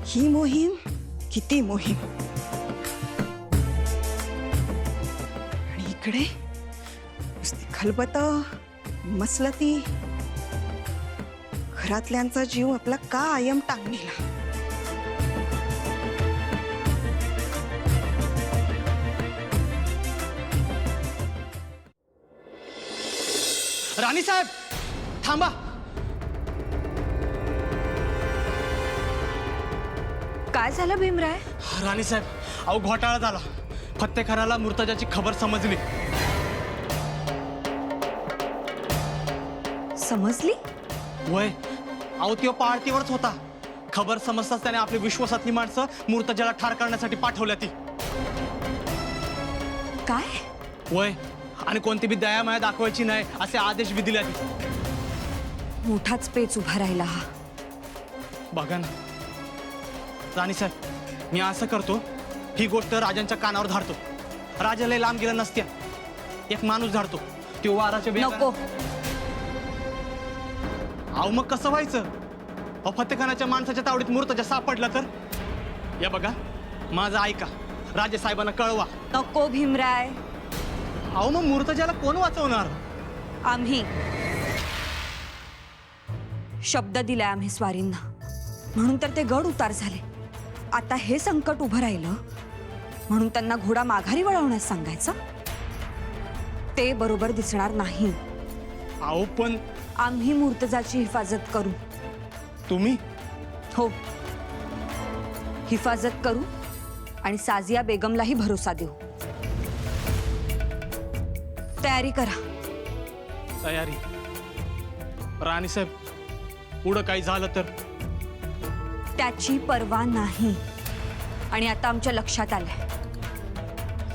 ही मोहीम किती मोहीम. आणि इकडे नुसती खलबत मसलती. घरातल्यांचा जीव आपला कायम टांगणीला. राणी साहेब थांबा. काय झालं भीमराय? राणी साहेब, अहो घोटाळा झाला. फत्तेखानाला मूर्तजाची खबर समजली. समजली? वय अहो त्यो पाळतीवरच होता. खबर समजताच त्याने आपली विश्वासातली माणसं मूर्तजाला ठार करण्यासाठी पाठवल्या. ती काय? वय आणि कोणती बी दयामाया दाखवायची नाही असे आदेश बी दिले. मोठाच पेच उभा राहिला हा. बघा ना राणी साहेब, मी असं करतो, ही गोष्ट राजांच्या कानावर धाडतो. राजाला लांब गेलं नसत्या. एक माणूस धाडतो, तो वाराच्या नको. अहो मग कसं व्हायचं? फत्तेखानाच्या माणसाच्या तावडीत मूर्तजा सापडला तर? या बघा, माझं ऐका, राजे साहेबांना कळवा. नको भीमराय. अहो मग मूर्तजाला कोण वाचवणार? आम्ही. शब्द दिलाय आम्ही स्वारींना, म्हणून तर ते गड उतार झाले. आता हे संकट उभं राहिलं म्हणून त्यांना घोडा माघारी वळवण्यास सांगायचं? ते बरोबर दिसणार नाही. अहो पण आम्ही मूर्तजाची हिफाजत करू. तुम्ही? हो, हिफाजत करू आणि साजिया बेगमलाही भरोसा देऊ. तयारी करा. तयारी? राणी साहेब, पुढं काही झालं तर? त्याची पर्वा नाही. आणि आता आमच्या लक्षात आलंय,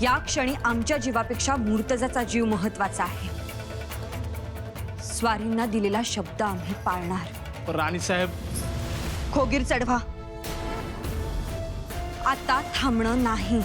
या क्षणी आमच्या जीवापेक्षा मूर्तजाचा जीव महत्वाचा आहे. स्वारींना दिलेला शब्द आम्ही पाळणार. राणी साहेब, खोगीर चढवा. आता थांबणं नाही.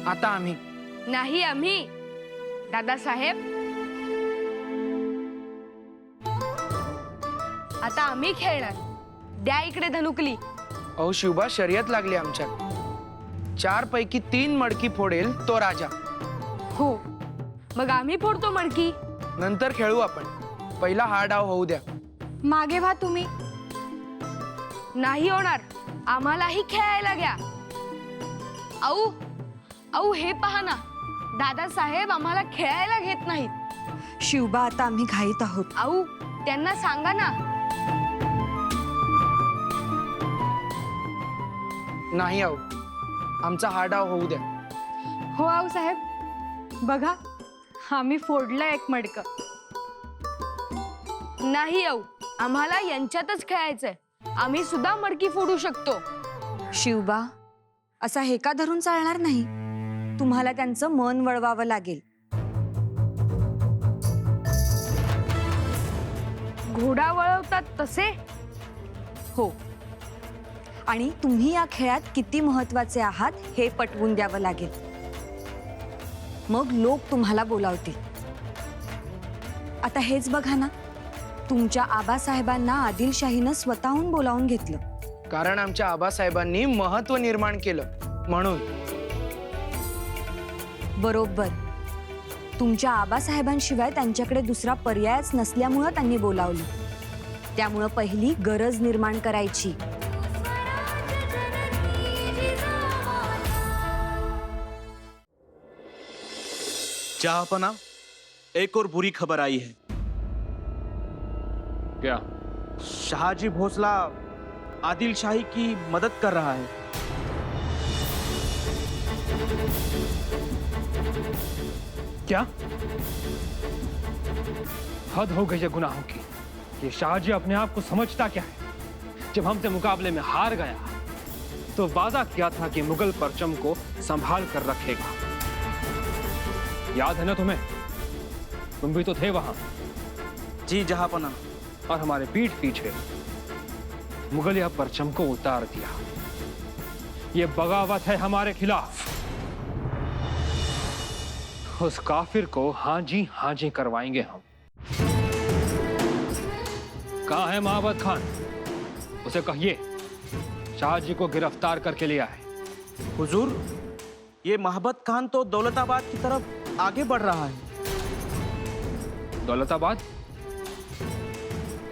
आता आम्ही. नाही आम्ही. दादासाहेब, आता आम्ही खेळणार. द्या इकडे धनुकली. अहो शिवबा, शर्यत लागली आमच्यात. 4 पैकी 3 मडकी फोडेल तो राजा. हो, मग आम्ही फोडतो मडकी. नंतर खेळू आपण. पहिला हा डाव होऊ द्या. मागे व्हा तुम्ही. नाही होणार, आम्हालाही खेळायला घ्या. आऊ आऊ, हे पहा ना, दादासाहेब आम्हाला खेळायला घेत नाहीत. शिवबा, आता आम्ही घाईत आहोत. आऊ, त्यांना सांगा ना. नाही आहो, आमचा हा डाव होऊ द्या. हो आऊ साहेब, बघा आम्ही फोडलं एक मडकं. नाही आऊ, आम्हाला यांच्यातच खेळायचंय. आम्ही सुद्धा मडकी फोडू शकतो. शिवबा, असा हेका धरून चालणार नाही. तुम्हाला त्यांचं मन वळवावं लागेल. घोडा वळवतात तसे? हो, आणि तुम्ही या खेळात किती महत्वाचे आहात हे पटवून द्यावं लागेल. मग लोक तुम्हाला बोलावतील. आता हेच बघा ना, तुमच्या आबासाहेबांना आदिलशाहीनं स्वतःहून बोलावून घेतलं. कारण आमच्या आबासाहेबांनी महत्व निर्माण केलं म्हणून. बरोबर. तुमच्या आबासाहेबांशिवाय त्यांच्याकडे दुसरा पर्यायच नसल्यामुळं त्यांनी बोलावलं. त्यामुळं पहिली गरज निर्माण करायची. जहाँपना, एक और बुरी खबर आई है. क्या? शाहजी भोसला आदिल शाही की मदद कर रहा है. क्या? हद हो गई है गुनाहों की. ये शाहजी अपने आप को समझता क्या है? जब हमसे मुकाबले में हार गया तो वादा किया था कि मुगल परचम को संभाल कर रखेगा. याद है ना तुम्हें? तुम भी तो थे वहां. जी जहाँपना. और हमारे पीठ पीछे मुगलिया परचम को उतार दिया. ये बगावत है हमारे खिलाफ. उस काफिर को हाँ जी करवाएंगे हम. कहाँ है महाबत खान? उसे कहिए शाहजी को गिरफ्तार करके ले आए. हुजूर, ये महाबत खान तो दौलताबाद की तरफ आगे बढ़ रहा है. दौलताबाद?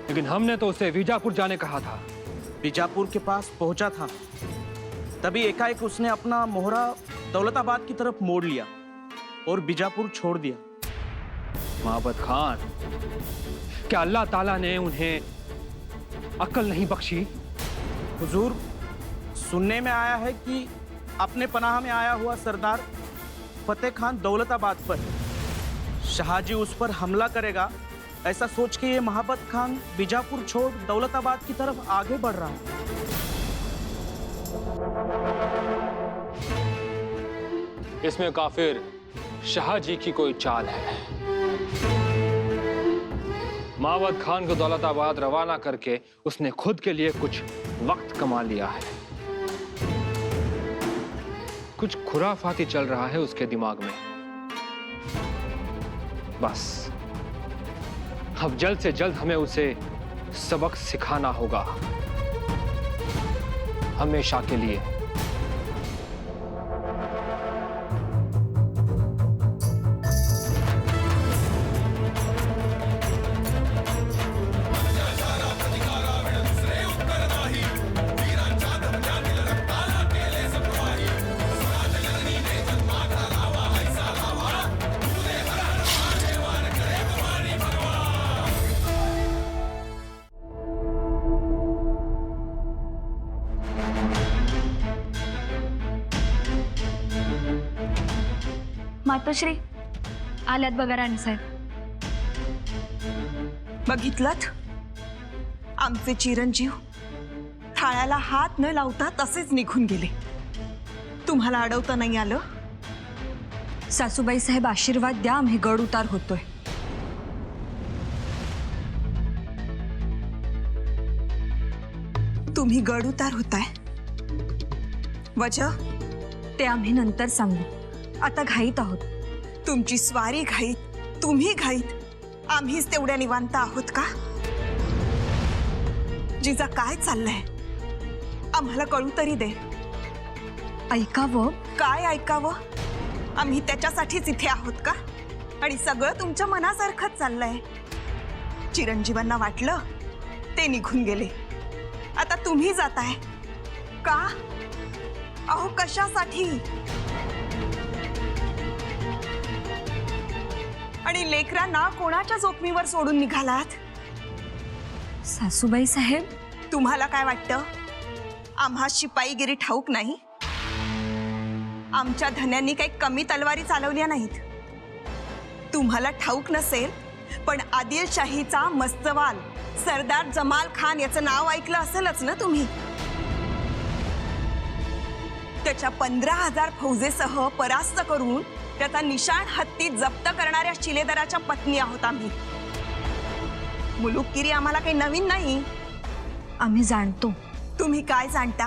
लेकिन हमने तो उसे बीजापुर जाने कहा था. बीजापुर के पास पहुंचा था, तभी एकाएक उसने अपना मोहरा दौलताबाद की तरफ मोड़ लिया और बीजापुर छोड़ दिया. महाबत खान, क्या अल्लाह ताला ने उन्हें अक्ल नहीं बख्शी? हुजूर, सुनने में आया है कि अपने पनाह में आया हुआ सरदार फतेह खान दौलताबाद पर शाहजी उस पर हमला करेगा, ऐसा सोच के ये महाबत खान बीजापुर छोड़ दौलताबाद की तरफ आगे बढ़ रहा है. इसमें काफिर शाहजी की कोई चाल है. महाबत खान को दौलताबाद रवाना करके उसने खुद के लिए कुछ वक्त कमा लिया है. कुछ खुराफाती चल रहा है उसके दिमाग में. बस अब जल्द से जल्द हमें उसे सबक सिखाना होगा, हमेशा के लिए. मातोश्री, आल्यात बघा राणीसाहेब. बघितलत, आमचे चिरंजीव थाळ्याला हात न लावता तसेच निघून गेले. तुम्हाला अडवता नाही आलं? सासूबाई साहेब, आशीर्वाद द्या, आम्ही गड उतार होतोय. तुम्ही गड उतार होताय? वजह? ते आम्ही नंतर सांगू. आता घाईत आहोत. तुमची स्वारी घाईत, तुम्ही घाईत, आम्हीच तेवढ्या निवांत आहोत का? जिजा काय चाललंय आम्हाला कळू तरी दे. ऐकावं? काय ऐकावं? आम्ही त्याच्यासाठीच इथे आहोत का? आणि सगळं तुमच्या मनासारखंच चाललंय. चिरंजीवांना वाटलं ते निघून गेले, आता तुम्ही जाताय का? अहो कशासाठी? आणि लेकरांना कोणाच्या जोखमीवर सोडून निघालात? सासूबाई साहेब, तुम्हाला काय वाटतं आम्हा शिपाईगिरी ठाऊक नाही? आमच्या धन्यांनी काही कमी तलवारी चालवल्या नाहीत. तुम्हाला ठाऊक नसेल पण आदिलशाहीचा मस्तवाल सरदार जमाल खान याचं नाव ऐकलं असेलच ना तुम्ही? त्याच्या 15,000 फौजेसह परास्त करून त्याचा निशाण हत्ती जप्त करणाऱ्या शिलेदाराच्या पत्नी आहोत आम्ही. मुलुकगिरी आम्हाला काही नवीन नाही. आम्ही जाणतो. तुम्ही काय जाणता?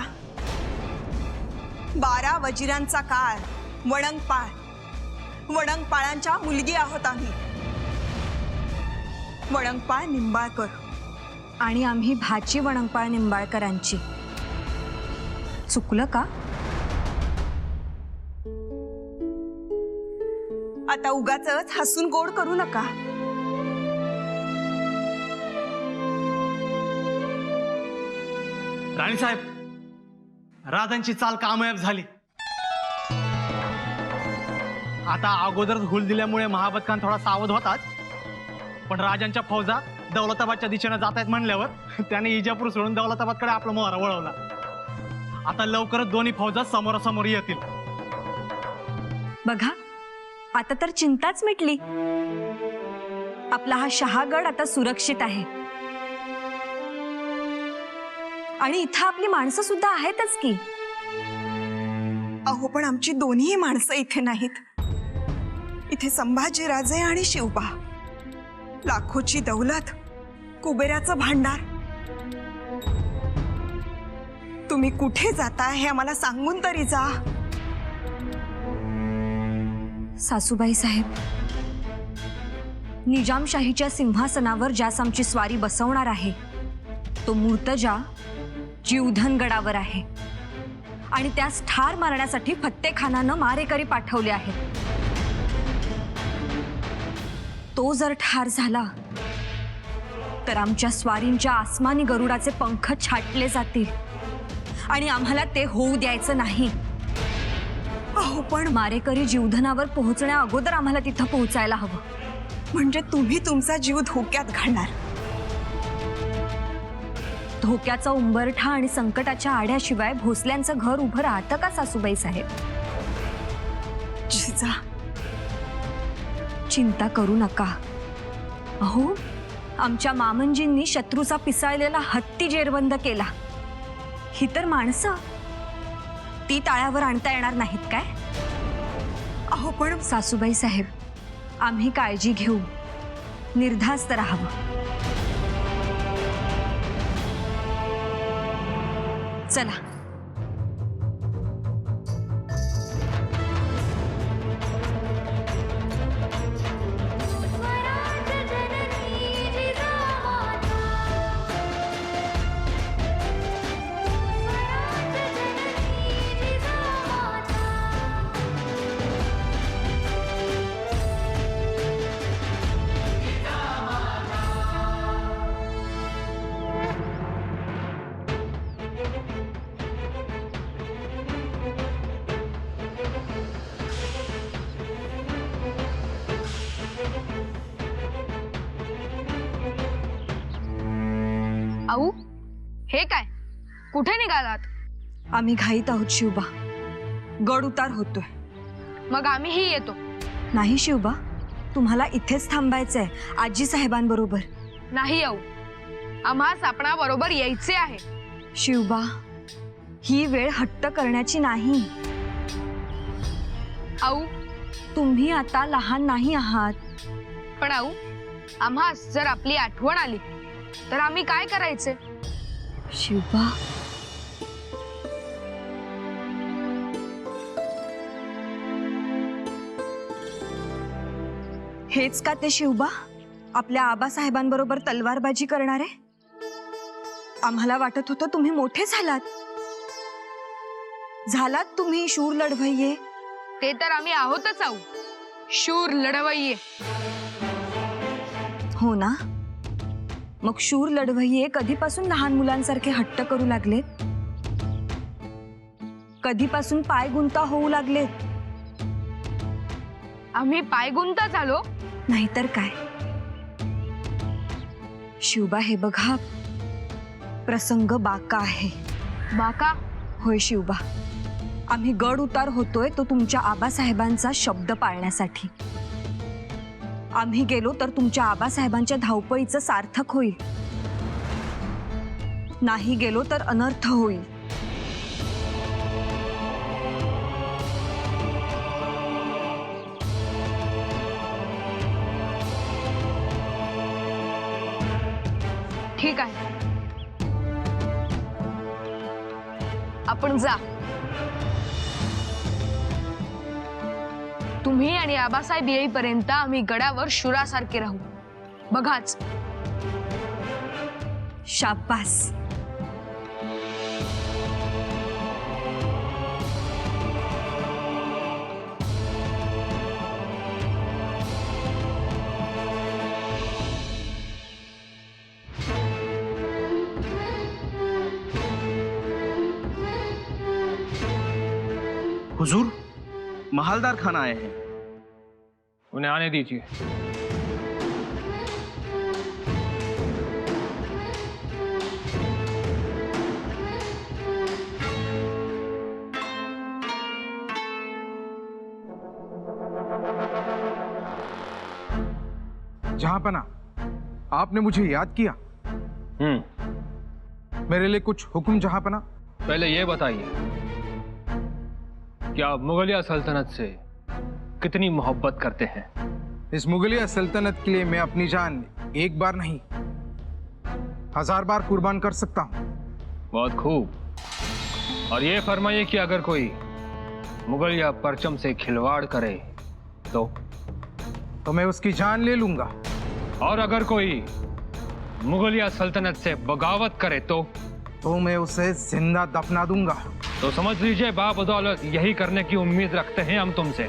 12 वजिरांचा काळ, वणंगपाळांच्या मुलगी आहोत आम्ही. वणंगपाळ निंबाळकर. आणि आम्ही भाची वणंगपाळ निंबाळकरांची. चुकलं का? आता उगाचच हसून गोड करू नका. राणीसाहेब, राजांची चाल कामयाब झाली. आता अगोदरच हुल दिल्यामुळे महाबत खान थोडा सावध होताच, पण राजांच्या फौजा दौलताबादच्या दिशेने जात आहेत म्हणल्यावर त्याने इजापूर सोडून दौलताबादकडे आपला मोहरा वळवला. आता लवकरच दोन्ही फौजा समोरासमोर येतील. बघा, आता तर चिंताच मिटली. आपला हा शहागड आता सुरक्षित आहे. आणि इथं आपली माणसं सुद्धा आहेतच की. अहो पण आमची दोन्ही माणसं इथे नाहीत. इथे संभाजीराजे आणि शिवबा, लाखोची दौलत, कुबेराचं भांडार. तुम्ही कुठे जाताय हे आम्हाला सांगून तरी जा. सासूबाई साहेब, निजामशाहीच्या सिंहासनावर ज्यास आमची स्वारी बसवणार आहे तो मुर्तजा जीवधनगडावर आहे. आणि त्यास ठार मारण्यासाठी फत्तेखानानं मारेकरी पाठवले आहेत. तो जर ठार झाला तर आमच्या स्वारींच्या आसमानी गरुडाचे पंख छाटले जातील आणि आम्हाला ते होऊ द्यायचं नाही. अहो पण मारेकरी जीवधनावर पोहोचण्या अगोदर आम्हाला तिथं पोहोचायला हवं. म्हणजे तुम्ही तुमचा जीव धोक्यात घालणार? धोक्याचा उंबरठा आणि संकटाच्या आड्याशिवाय भोसल्यांचं घर उभं राहतं का सासूबाई साहेब? जिजा, चिंता करू नका. अहो, आमच्या मामंजींनी शत्रूचा पिसाळलेला हत्ती जेरबंद केला. ही तर माणसं, ती ताळ्यावर आणता येणार नाहीत काय? अहो पण सासूबाई साहेब, आम्ही काळजी घेऊ. निर्धास्त राहावं. चला. आऊ, हे काय? कुठे निघालात? आम्ही घाईत आहोत शिवबा. गड उतार होतोय. मग आम्हीही येतो. नाही शिवबा, तुम्हाला इथेच थांबायचंय आजी साहेबांबरोबर. नाही आऊ, आम्हा सापणाबरोबर यायचे आहे. शिवबा, ही वेळ हट्ट करण्याची नाही. आऊ, तुम्ही आता लहान नाही आहात. पण आऊ, आम्हास जर आपली आठवण आली तर आम्ही काय करायचे? शिवबा, हेच का ते शिवबा आपल्या आबासाहेबांबरोबर तलवारबाजी करणारे? आम्हाला वाटत होतं तुम्ही मोठे झालात तुम्ही शूर लढवय्ये. ते तर आम्ही आहोतच आहो, शूर लढवय्ये. हो ना? मग शूर लढवय्ये कधीपासून लहान मुलांसारखे हट्ट करू लागलेत? कधीपासून पाय गुंता होऊ लागलेत? आम्ही पायगुंता झालो? नाहीतर काय. शिवबा हे बघा, प्रसंग बाका आहे. बाका? होय शिवबा, आम्ही गड उतार होतोय तो तुमच्या आबासाहेबांचा शब्द पाळण्यासाठी. आम्ही गेलो तर तुमच्या आबासाहेबांच्या धावपळीचं सार्थक होईल, नाही गेलो तर अनर्थ होईल. ठीक आहे, आपण जा. तुम्ही आणि आबासाहेब येईपर्यंत आम्ही गडावर शुरासारखे राहू. बघाच. शाबास. हुजूर, महालदार खान आए हैं. उन्हें आने दीजिए. जहांपना, आपने मुझे याद किया. मेरे लिए कुछ हुक्म जहांपना? पहले ये बताइए कि आप मुगलिया सल्तनत से कितनी मोहब्बत करते हैं? इस मुगलिया सल्तनत के लिए मैं अपनी जान एक बार नहीं 1000 बार कुर्बान कर सकता हूं. बहुत खूब. और ये फरमाइए कि अगर कोई मुगलिया परचम से खिलवाड़ करे तो मैं उसकी जान ले लूंगा. और अगर कोई मुगलिया सल्तनत से बगावत करे तो मैं उसे जिंदा दफना दूंगा. तो समझ लीजिए बाबदौलत यही करने की उम्मीद रखते हैं हम तुमसे.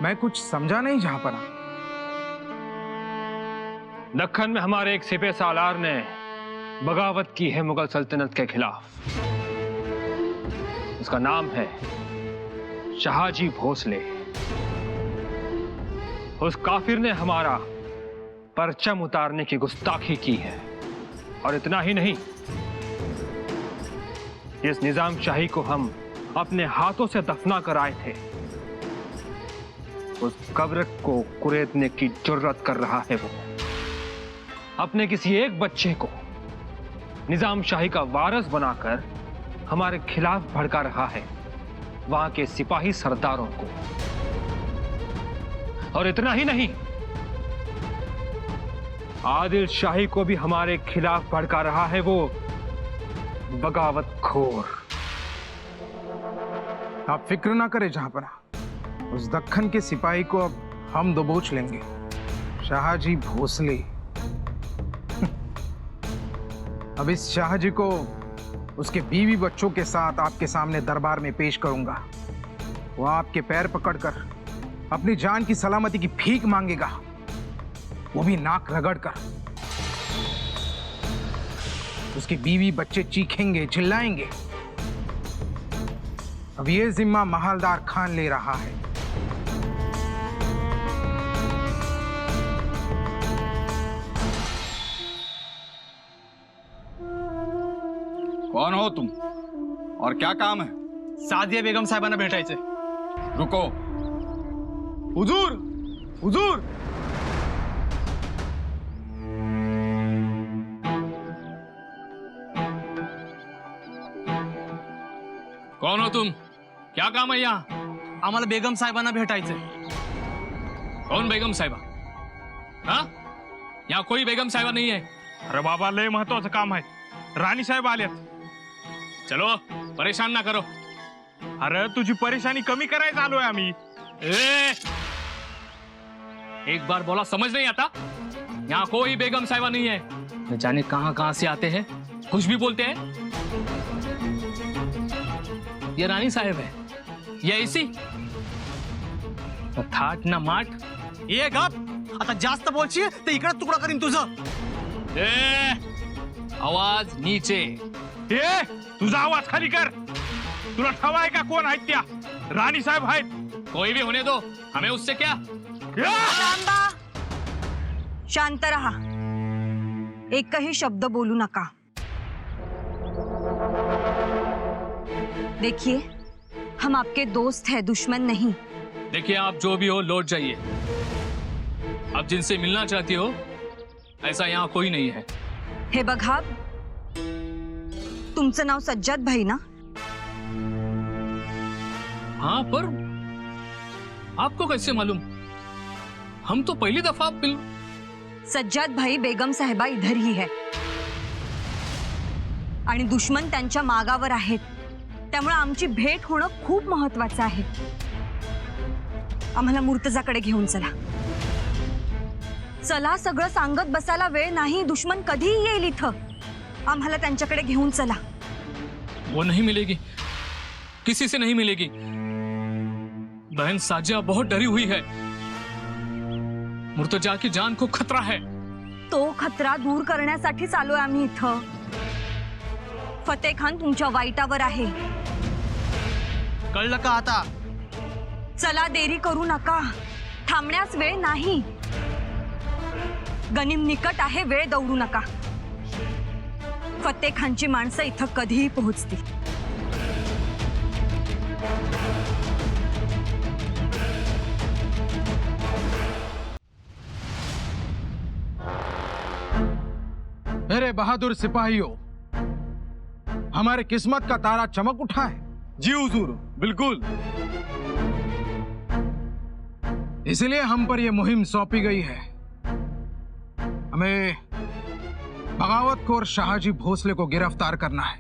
मैं कुछ समझा नहीं जहांपना. दक्कन में हमारे एक सिपह सालार ने बगावत की है मुगल सल्तनत के खिलाफ. उसका नाम है शहाजी भोसले. उस काफिर ने हमारा परचम उतारने की गुस्ताखी की है. और इतना ही नहीं, इस निजाम शाही को हम अपने हाथों से दफना कर आए थे. उस कब्र को कुरेदने की जुर्रत कर रहा है वो. अपने किसी एक बच्चे को निजाम शाही का वारिस बनाकर हमारे खिलाफ भड़का रहा है, वहां के सिपाही सरदारों को. और इतना ही नहीं, आदिल शाही को भी हमारे खिलाफ भड़का रहा है वो बगावत खोर. आप फिक्र ना करें जहांपना. उस दक्कन के सिपाही को अब हम दबोच लेंगे. शाहजी भोसले. अब इस शाहजी को उसके बीवी बच्चों के साथ आपके सामने दरबार में पेश करूंगा. वो आपके पैर पकड़कर अपनी जान की सलामती की भीख मांगेगा, वो भी नाक रगड़कर. उसकी बीवी बच्चे चीखेंगे, चिल्लाएंगे. अब ये जिम्मा महालदार खान ले रहा है. कौन हो तुम और क्या काम है? सादिया बेगम साहेबांना भेटायचे. रुको. हुजूर, हुजूर. कौन हो तुम? क्या काम है यहाँ? आम्हाला बेगम साहेबांना भेटायचे. कौन बेगम साहिबा? हाँ, यहाँ कोई बेगम साहिबा नहीं है. अरे बाबा, लय महत्वाचं काम आहे. राणी साहेब आल्यात. चलो, परेशान ना करो. अरे तुझी परेशानी कमी करायला आलोय आम्ही. एक बार बोला समझ नहीं आता? यहाँ कोई बेगम साहिबा नहीं है। न जाने कहां कहां से आते हैं, कुछ भी बोलते हैं। ये रानी साहेब है, ये ऐसी थाट ना माठ। ये गप, आता जास्त बोलशील तर इकडे तुकडा करीन तुझं. आवाज नीचे. तुझा आवाज खाली कर. तुला ठावा आहे का कोण आहेत त्या? राणी साहेब आहेत. कोई भी होने दो, हमें उससे क्या? थांबा. शांत रहा. एकही शब्द बोलू नका. देखिए, हम आपके दोस्त हैं, दुश्मन नहीं. देखिए, आप जो भी हो लौट जाइए. आप जिनसे मिलना चाहती हो ऐसा यहाँ कोई नहीं है. हे बघा, तुमचं नाव सज्जाद भाई ना? हाँ, पर आपको कैसे मालूम? हम तो पहली दफा मिल. सज्जाद भाई बेगम साहेबा इधर ही है आणि दुश्मन त्यांच्या मागावर आहेत. त्यामुळे आमची भेट होणं खूप महत्वाचं आहे. आम्हाला मुर्तजाकडे घेऊन चला. चला, सगळं सांगत बसायला वेळ नाही. दुश्मन कधीही येईल इथं. आम्हाला त्यांच्याकडे घेऊन चला. वो नहीं मिलेगी, किसी से नहीं मिलेगी. बहन साजिया बहुत डरी हुई है. मुर्तजा की जान को खतरा है. तो खतरा दूर करण्यासाठीच आलोय आम्ही इथं. फतेह खान तुमच्या वाईटावर आहे. कळलं का आता? चला, देरी करू नका. थांबण्यास वेळ नाही. गनिम निकट आहे, वेळ दौडू नका. फतेह खानची माणसं इथं कधीही पोहोचतील. मेरे बहादुर सिपाहियों, हमारे किस्मत का तारा चमक उठा है. जी हुजूर, बिल्कुल. इसलिए हम पर यह मुहिम सौंपी गई है. हमें बगावतखोर शाहजी भोसले को गिरफ्तार करना है.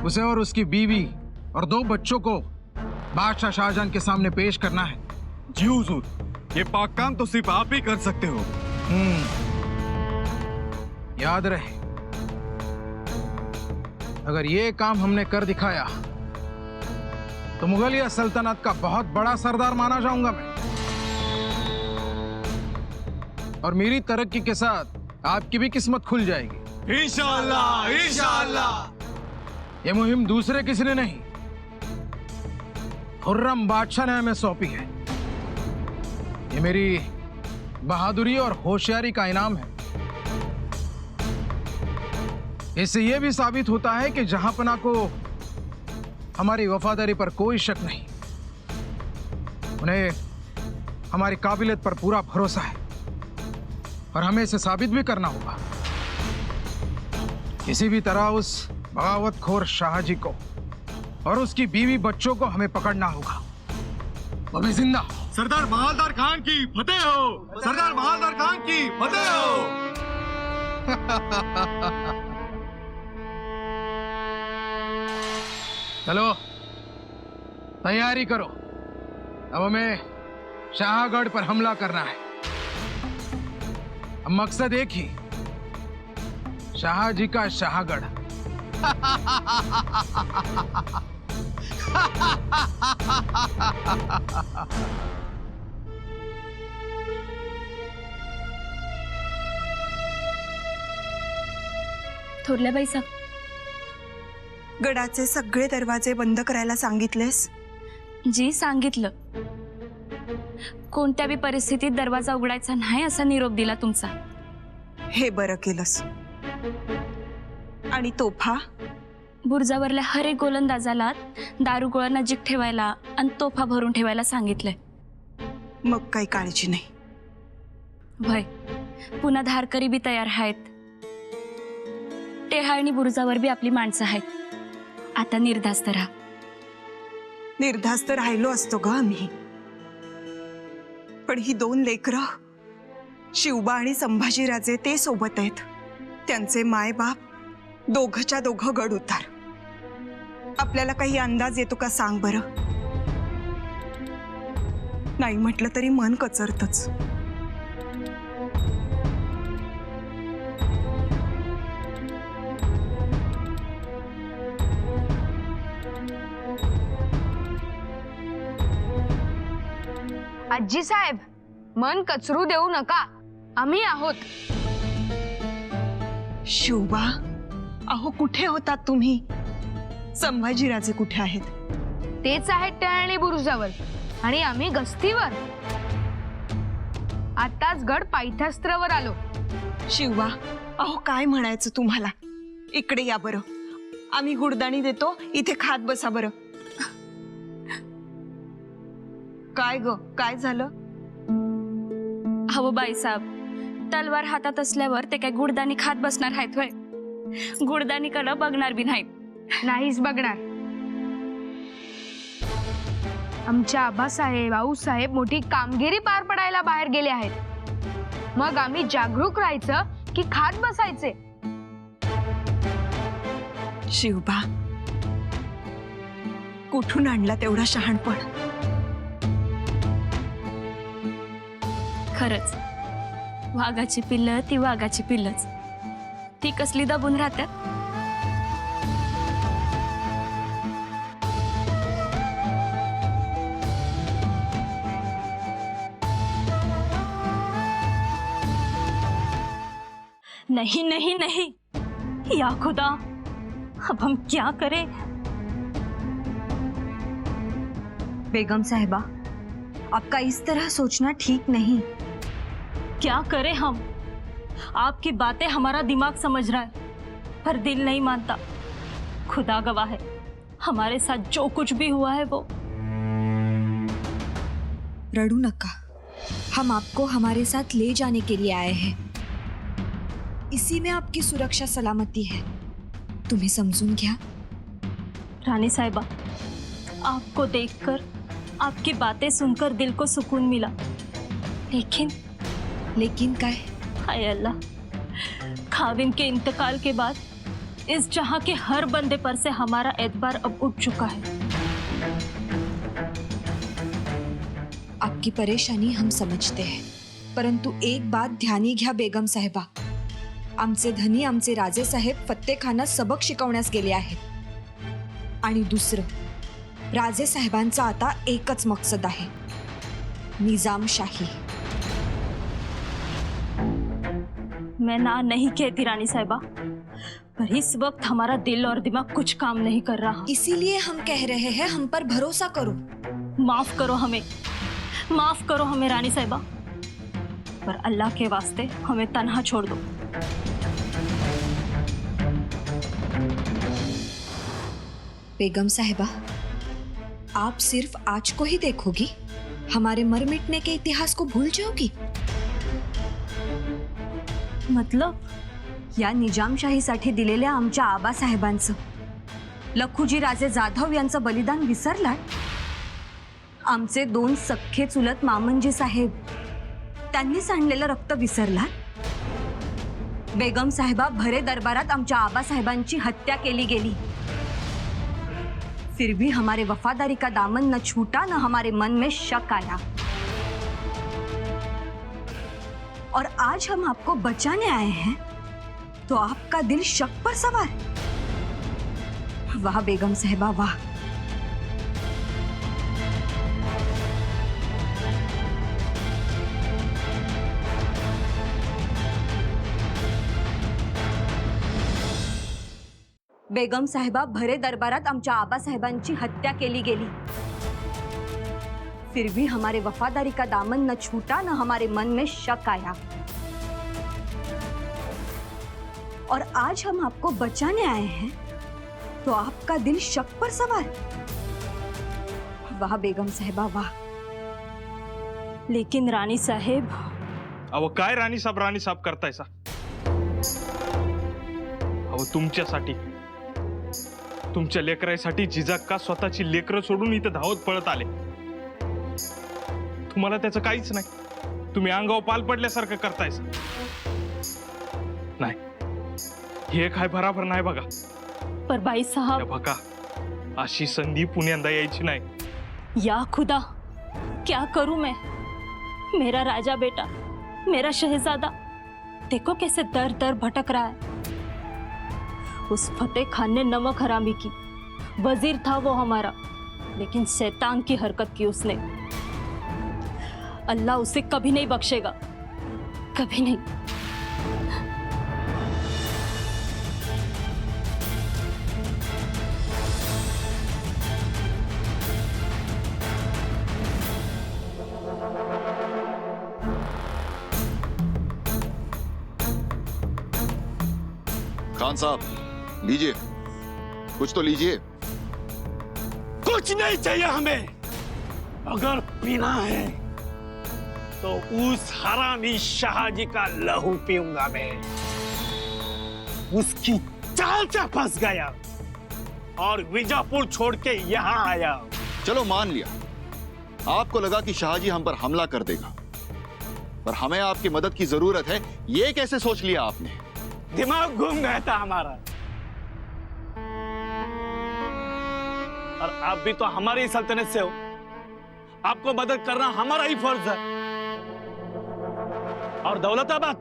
उसे और उसकी बीवी और 2 बच्चों को बादशाह शाहजहां के सामने पेश करना है. जी हुजूर, ये पाक काम तो सिर्फ आप ही कर सकते हो. याद रहे, अगर ये काम हमने कर दिखाया तो मुगलिया सल्तनत का बहुत बड़ा सरदार माना जाऊंगा मैं. और मेरी तरक्की के साथ आपकी भी किस्मत खुल जाएगी. इंशाअल्लाह, इंशाअल्लाह. ये मुहिम दूसरे किसी ने नहीं, खुर्रम बादशाह ने हमें सौंपी है. ये मेरी बहादुरी और होशियारी का इनाम है. इससे यह भी साबित होता है कि जहांपना को हमारी वफादारी पर कोई शक नहीं. उन्हें हमारी काबिलियत पर पूरा भरोसा है और हमें इसे साबित भी करना होगा. किसी भी तरह उस बगावतखोर शाहजी को और उसकी बीवी बच्चों को हमें पकड़ना होगा. वो भी जिंदा. सरदार बहादुर खान की फतेह हो. सरदार बहादुर खान की फतेह हो. चलो, तैयारी करो. अब हमें शाहगढ़ पर हमला करना है. अब मकसद एक ही, शाहजी का शाहगढ़. थोरल्याबाई साहेब, गडाचे सगळे दरवाजे बंद करायला सांगितलेस? जी सांगितलं. कोणत्या बी परिस्थितीत दरवाजा उघडायचा नाही असा निरोप दिला तुमचा. हे बरं केलंस. आणि तोफा? बुर्जावरल्या हर एक गोलंदाजाला दारुगोळा नजीक ठेवायला आणि तोफा भरून ठेवायला सांगितलंय. मग काही काळजी नाही. भय, पुन्हा धारकरी बी तयार आहेत. टेहाळणी बुर्जावर बी आपली माणसं आहेत. आता निर्धास्त राहा. निर्धास्त राहिलो असतो ग आम्ही, पण ही 2 लेकरं, शिवबा आणि संभाजीराजे, ते सोबत आहेत. त्यांचे मायबाप दोघच्या दोघं गड उतार. आपल्याला काही अंदाज येतो का सांग बरं? नाही म्हटलं तरी मन कचरतच. आजी साहेब, मन कचरू देऊ नका, आम्ही आहोत. शिवबा, अहो कुठे होतात तुम्ही? संभाजीराजे कुठे आहेत? तेच आहेत टळणी बुरुजावर आणि आम्ही गस्तीवर. आताच गड पायथ्यास्त्रावर आलो. शिवबा, अहो काय म्हणायचं तुम्हाला? इकडे या बरं, आम्ही गुडदाणी देतो, इथे खात बसा बरं. काय ग, काय झालं? अहो बाईसाहेब, तलवार हातात असल्यावर ते काय गुडदाणी खात बसणार आहेत होय? गुडदाणीकडं बघणार बी नाहीत. नाहीच बघणार. आमच्या आबासाहेब, आऊसाहेब मोठी कामगिरी पार पडायला बाहेर गेले आहेत. मग आम्ही जागरूक राहायचं की खात बसायचे? शिवबा, कुठून आणला तेवढा शहाणपण? खरंच वाघाची पिल्लं ती वाघाची पिल्लच. ती कसली दबून राहतात. नहीं नहीं नहीं, या खुदा, अब हम क्या करें? बेगम साहिबा, आपका इस तरह सोचना ठीक नहीं. क्या करें हम? आपकी बातें हमारा दिमाग समझ रहा है, पर दिल नहीं मानता. खुदा गवाह है, हमारे साथ जो कुछ भी हुआ है वो. रड़ू नका, हम आपको हमारे साथ ले जाने के लिए आए हैं. इसी में आपकी सुरक्षा सलामती है, तुम्हें समझून घ्या. रानी साहिबा, आपको देखकर, आपकी बातें सुनकर दिल को सुकून मिला. लेकिन काय? हाय अल्लाह, खाविन के इंतकाल के बाद इस जहां के हर बंदे पर से हमारा एतबार अब उठ चुका है. आपकी परेशानी हम समझते हैं, परंतु एक बात ध्यानी घ्या बेगम साहेबा. आमचे धनी, आमचे राजे साहेब फत्तेखाना सबक शिकवण्यास गेले आहेत. आणि दुसरं, राजे साहेबांचा आता एकच मकसद आहे, निजामशाही. मैं ना नहीं कहती रानी साहिबा, पर इस वक्त हमारा दिल और दिमाग कुछ काम नहीं कर रहा. इसीलिए हम कह रहे हैं, हम पर भरोसा करो. माफ करो हमें, माफ करो हमें रानी साहिबा, पर अल्लाह के वास्ते हमें तन्हा छोड़ दो. बेगम साहिबा, आप सिर्फ आज को ही देखोगी, हमारे मर मिटने के इतिहास को भूल जाओगी? मतलब? या निजामशाहीसाठी दिलेल्या आमच्या आबासाहेबांचं, लखुजी राजे जाधव यांचं बलिदान विसरलात? आमचे 2 सख्खे चुलत मामनजी साहेब, त्यांनी सांडलेलं रक्त विसरलात? बेगम साहेबा, भरे दरबारात आमच्या आबासाहेबांची हत्या केली गेली. फिर भी हमारे वफादारी का दामन न छूटा, न हमारे मन में शक आया. और आज हम आपको बचाने आए हैं, तो आपका दिल शक पर सवार. वाह बेगम साहिबा, वाह. बेगम साहिबा, भरे दरबारात आमच्या आबासाहेबांची हत्या केली गेली. फिर भी हमारे वफादारी का दामन न छूटा, न हमारे मन में शक आया. और आज हम आपको बचाने आए हैं, तो आपका दिल शक पर सवार. वाह बेगम साहिबा, वाह. लेकिन रानी साहेब. अहो काय राणी साहेब करतायसा? अहो तुमच्यासाठी, तुमच्या लेकरासाठी जिजाक्का स्वतःची लेकरं सोडून इथं धावत पळत आले. तुम्हाला त्याचं काहीच नाही, तुम्ही अंगावर पाल पडल्यासारखं करतायस. नाही, हे काय बराबर नाही बघा. पर बाई साहब, बघा, अशी संधी पुण्यांदा यायची नाही. या खुदा, क्या करूं मैं? मेरा राजा बेटा, मेरा शहजादा, देखो कैसे दर दर भटक रहा है। उस फतेह खान ने नमक हरामी की। वजीर था वो हमारा, लेकिन शैतान की हरकत की उसने। अल्लाह उसे कभी नहीं बख्शेगा, कभी नहीं। खान साहब, लीजिए, कुछ तो लीजिए। कुछ नहीं चाहिए हमें। अगर पीना है तो उस हरामी शाहजी का लहू पीऊंगा मैं। उसकी चाल से फंस गया और विजापुर छोड़ के यहाँ आया। चलो मान लिया, आपको लगा कि शाहजी हम पर हमला कर देगा, पर हमें आपकी मदद की जरूरत है, ये कैसे सोच लिया आपने? दिमाग घूम गया था हमारा। और आप भी तो हमारी सल्तनत से हो, आपको मदद करना हमारा ही फर्ज है। और दौलताबाद,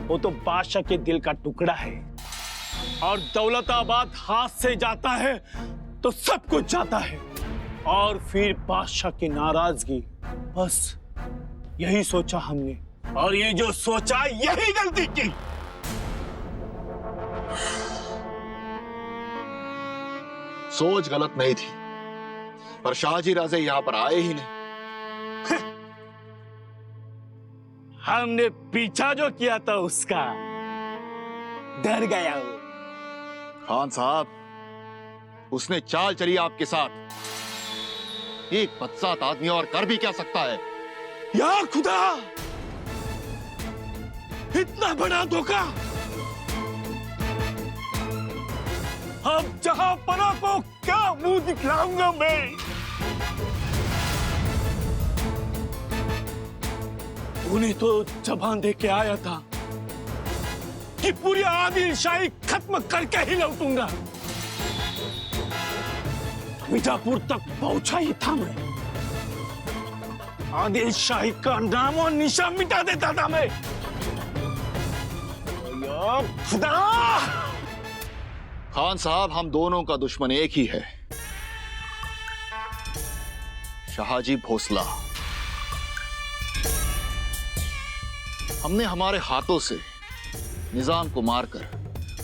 वो तो बादशाह के दिल का टुकड़ा है, और दौलताबाद हाथ से जाता है तो सब कुछ जाता है। और फिर बादशाह की नाराजगी, बस यही सोचा हमने, और ये जो सोचा यही गलती की। सोच गलत नहीं थी, पर शाहजी राजे यहां पर आए ही नहीं। हमने पीछा जो किया था उसका, डर गया वो। खान साहब, उसने चाल चली आपके साथ। एक बदसात आदमी और कर भी क्या सकता है? या खुदा, इतना बड़ा धोखा! अब जहां पना को क्या मुंह दिखलाऊंगा मैं? उन्हें तो जबान दे के आया था कि पूरी आदिल शाही खत्म करके ही लौटूंगा। बीजापुर तक पहुंचा ही था मैं, आदिल शाही का नाम और निशान मिटा देता था मैं। या खुदा! खान साहब, हम दोनों का दुश्मन एक ही है, शाहजी भोसला। हमने हमारे हाथों से निजाम को मारकर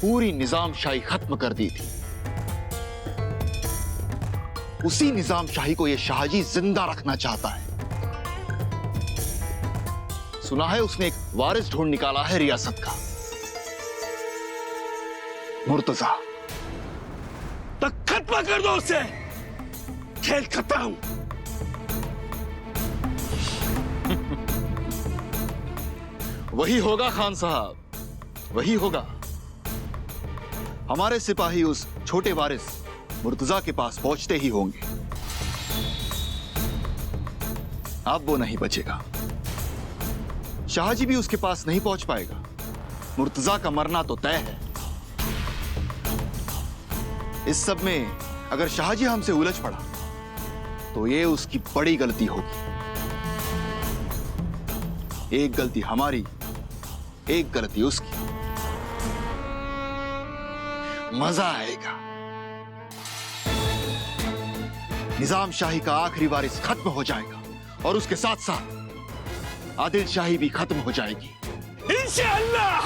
पूरी निजाम शाही खत्म कर दी थी। उसी निजाम शाही को यह शाहजी जिंदा रखना चाहता है। सुना है उसने एक वारिस ढूंढ निकाला है रियासत का, मुर्तजा। तो खत्म कर दो उसे, खेल खत्म। वही होगा खान साहब, वही होगा। हमारे सिपाही उस छोटे वारिस मुर्तजा के पास पहुंचते ही होंगे। अब वो नहीं बचेगा, शाहजी भी उसके पास नहीं पहुंच पाएगा। मुर्तजा का मरना तो तय है। इस सब में अगर शाहजी हमसे उलझ पड़ा तो ये उसकी बड़ी गलती होगी। एक गलती हमारी, एक गलती उसकी। मजा आएगा। निजाम शाही का आखिरी वारिस खत्म हो जाएगा और उसके साथ साथ आदिल शाही भी खत्म हो जाएगी। इंशाअल्लाह।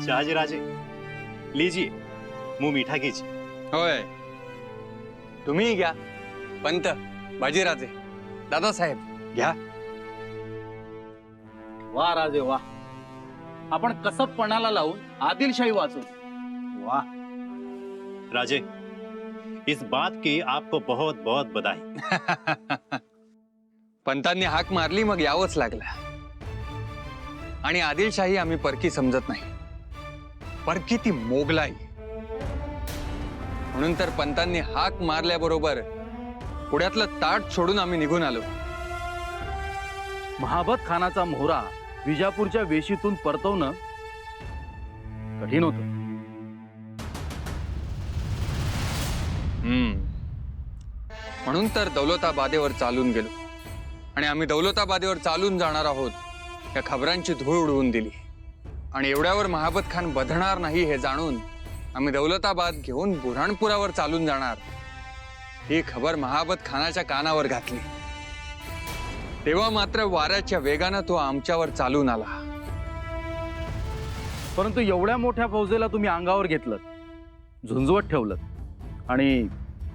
शाहजी राजे, लीजिए, मुंह मीठा कीजिए। होय, तुम्ही घ्या। पंत, बाजीराजे, दादासाहेब घ्या। वाह राजे वाह, आपण कसबपणाला लावून आदिलशाही वाचू। वाह राजे, इस बात की आपको बहुत बहुत बधाई। पंतांनी हाक मारली मग यावंच लागलं। आणि आदिलशाही आम्ही परकी समजत नाही, परकी ती मोगलाई। म्हणून तर पंतांनी हाक मारल्याबरोबर पुढ्यातलं ताट सोडून आम्ही निघून आलो। महाबत खानाचा मोहरा विजापूरच्या वेशीतून परतवणं कठीण होतं. म्हणून तर दौलताबादेवर चालून गेलो आणि आम्ही दौलताबादेवर चालून जाणार आहोत या खबरांची धूळ उडवून दिली. आणि एवढ्यावर महाबत खान बधणार नाही हे जाणून आम्ही दौलताबाद घेऊन बुऱ्हाणपुरावर चालून जाणार ही खबर महाबत खानाच्या कानावर घातली. तेव्हा मात्र वाऱ्याच्या वेगानं तो आमच्यावर चालून आला. परंतु एवढ्या मोठ्या फौजेला तुम्ही अंगावर घेतलं, झुंजवत ठेवलं आणि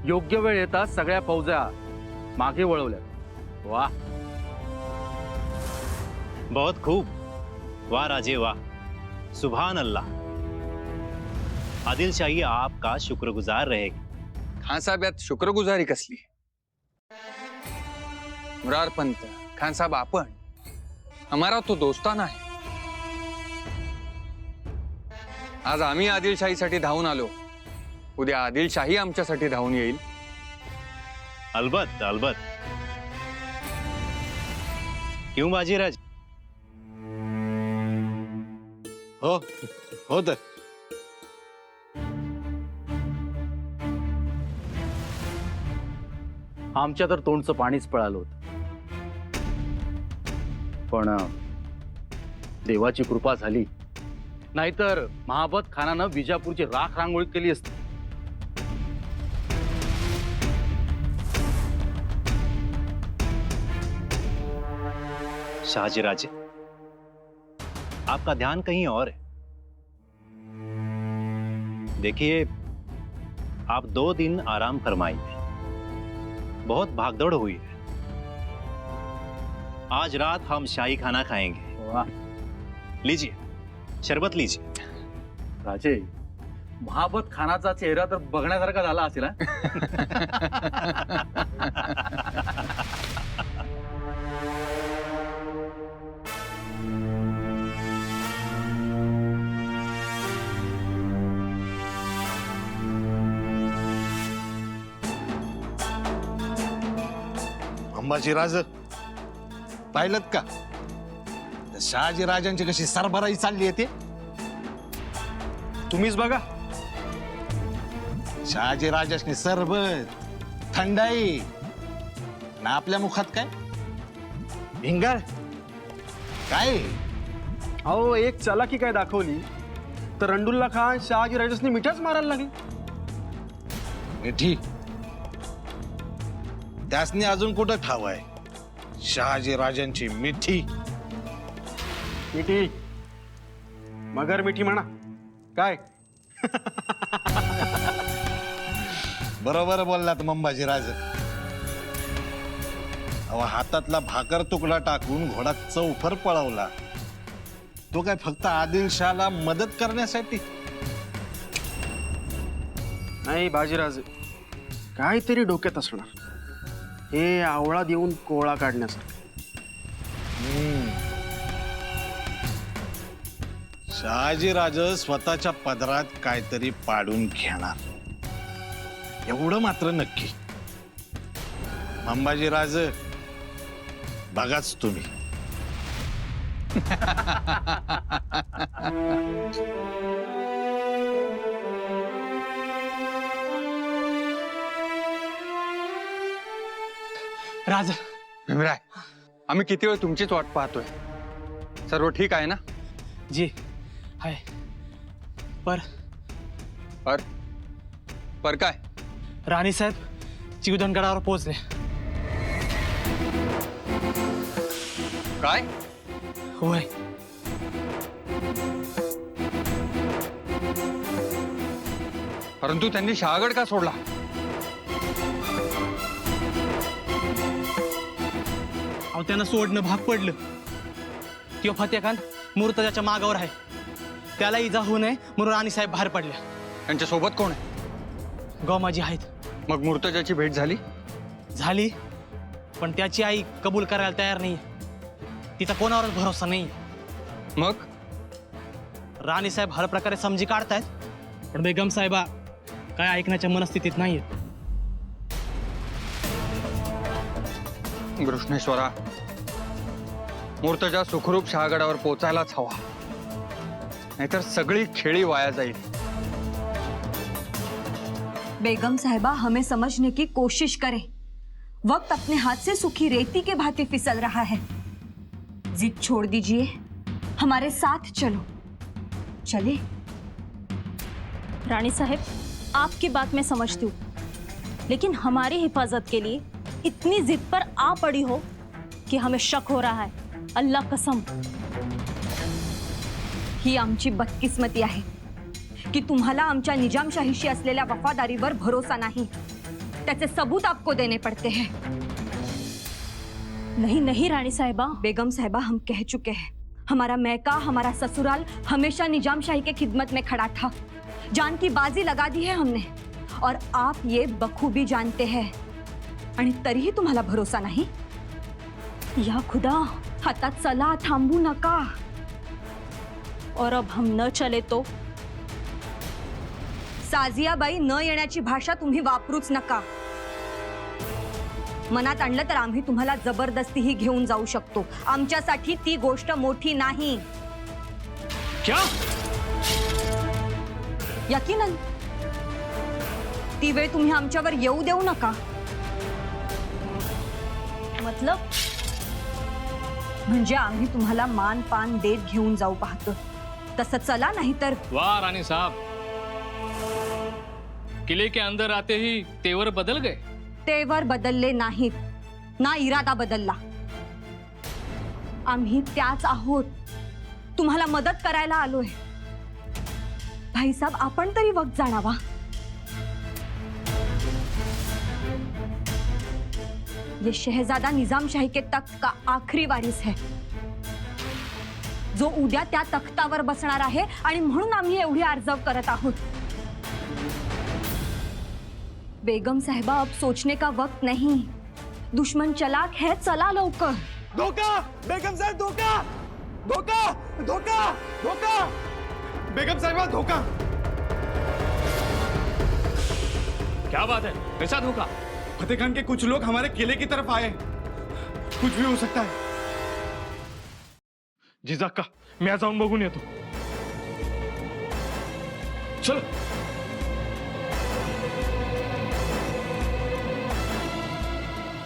योग्य वेळ येताच सगळ्या फौजा मागे वळवल्या. वाह, बहुत खूब. वाह राजे वाह, सुभान अल्लाह. आदिल शाही आपका शुक्रगुजार रहेगी. खान साहेब यात शुक्रगुजारी कसली? मुरार पंत, खान साहब आपण हमारा तो दोस्ताना है. आज आम्ही आदिलशाहीसाठी धावून आलो, उद्या आदिलशाही आमच्यासाठी धावून येईल. अलबत अलबत. क्यों बाजीराज? हो हो तर आमच्या तर तोंडचं पाणीच पळालं होतं. पण देवाची कृपा झाली, नाहीतर महाबत खानानं विजापूरची राख रांगोळी केली असती. शाहजी राजे, आपका ध्यान कहीं और है. देखिए, आप 2 दिन आराम फरमाइए. बहुत भागदौड़ हुई है. आज रात हम शाही खाना खाएंगे. वाह. लीजिए, शरबत लीजिए. राजे, महाबत खानाचा चेहरा तर बघण्यासारखा झाला असेल. अंबाजीराज पाहिलं का? शहाजी राजांची कशी सरभराई चालली आहे ते. तुम्हीच बघा. शहाजी राजांनी सरबत, थंडाई ना आपल्या मुखात काय भिंगार काय. अहो, एक चालाकी काय दाखवली तर रंडुल्ला खान शहाजी राजांनी मिठाच मारायला लागली. मिठी त्यासनी अजून कुठं ठाव आहे. शहाजी राजांची मिठी मिठी मगर मिठी म्हणा काय. बरोबर बोललात मंबाजीराज. अहो, हातातला भाकर तुकडा टाकून घोडा चौफर पळवला. तो काय फक्त आदिलशाहला मदत करण्यासाठी? नाही बाजीराज, काहीतरी डोक्यात असणार. हे आवळा देऊन कोळा काढण्यासाठी. शहाजी राजे स्वतःच्या पदरात काहीतरी पाडून घेणार एवढं मात्र नक्की. अंबाजीराज बघाच तुम्ही. राज, भीमराय, आम्ही किती वेळ तुमचीच वाट पाहतोय. सर्व ठीक आहे ना? जी हाय. पर पर काय? राणी साहेब चिवधनगडावर पोहोचले. काय? होय. परंतु त्यांनी शहागड का सोडला? अहो, त्यांना सोडणं भाग पडलं. किंवा फतेह खान मुर्तजाच्या मागावर आहे, त्याला इजा होऊ नये म्हणून राणी साहेब बाहेर पडल्या. त्यांच्या सोबत कोण आहे? गौमाजी आहेत. मग मुर्तजाची भेट झाली? झाली, पण त्याची आई कबूल करायला तयार नाही. तिचा कोणावरच भरोसा नाही. मग राणी साहेब हर प्रकारे समजी काढतायत, पण बेगम साहेबा काय ऐकण्याच्या मनस्थितीत नाहीयेत. घृष्णेश्वरा, मूर्तजा सुखरूप शहागडावर पोचायलाच हवा, नाहीतर सगळी खेळी वाया जाईल. बेगम साहिबा, हमें समझने की कोशिश करें. वक्त अपने हाथ से सूखी रेती के भांति फिसल रहा है. जिद छोड़ दीजिए, हमारे साथ चलो. चले. रानी साहब, आपकी बात मैं समझती हूँ, लेकिन हमारी हिफाजत के लिए इतनी जिद पर आ पड़ी हो कि हमें शक हो रहा है. अल्लाह कसम. ही आमची बदकिस्मती आहे की तुम्हाला आमच्या निजामशाहीशी असलेल्या वफादारीवर भरोसा नाही. त्याचे सबूत आपको देने पड़ते हैं. नहीं नहीं रानी साहिबा. बेगम साहिबा, हम कह चुके हैं, हमारा मैका, हमारा ससुराल हमेशा निजामशाही के खिदमत में खड़ा था. जान की बाजी लगा दी है हमने, और आप ये बखूबी जानते हैं. आणि तरीही तुम्हाला भरोसा नाही. या खुदा, आता चला, थांबू नका. और अब हम न चले तो? साजियाबाई, न येण्याची भाषा तुम्ही वापरूच नका. मनात आणलं तर आम्ही तुम्हाला जबरदस्तीही घेऊन जाऊ शकतो. आमच्यासाठी ती गोष्ट मोठी नाही. क्या? यकीनन ती वेळ तुम्ही आमच्यावर येऊ देऊ नका. मतलब? म्हणजे आम्ही तुम्हाला मान पान देत घेऊन जाऊ पाहतो. तसं चला, नाही तर. वाह रानी साहब, किले के अंदर आते ही तेवर बदल गए. तेवर बदलले नाहीत, ना इरादा बदलला. आम्ही त्याच आहोत. तुम्हाला मदत करायला आलोय. भाईसाहब, आपण तरी वक्त जाणावा. ये शहजादा निजामशाही के तख्त का आखरी वारिस है, जो उद्या त्या तख्तावर बसणार आहे, आणि म्हणून आम्ही एवढी आर्जव करत आहोत. बेगम साहिबा, अब सोचने का वक्त नहीं. दुश्मन चलाक है, चला लवकर. धोखा बेगम साहब, धोखा धोखा धोखा धोखा. बेगम साहिबा, धोखा. क्या बात है? कैसा धोखा? फतेह खान के कुछ लोग हमारे किले की तरफ आए. कुछ भी हो सकता है. जिजाक्का, मैं जाऊन बघून येतो. चलो.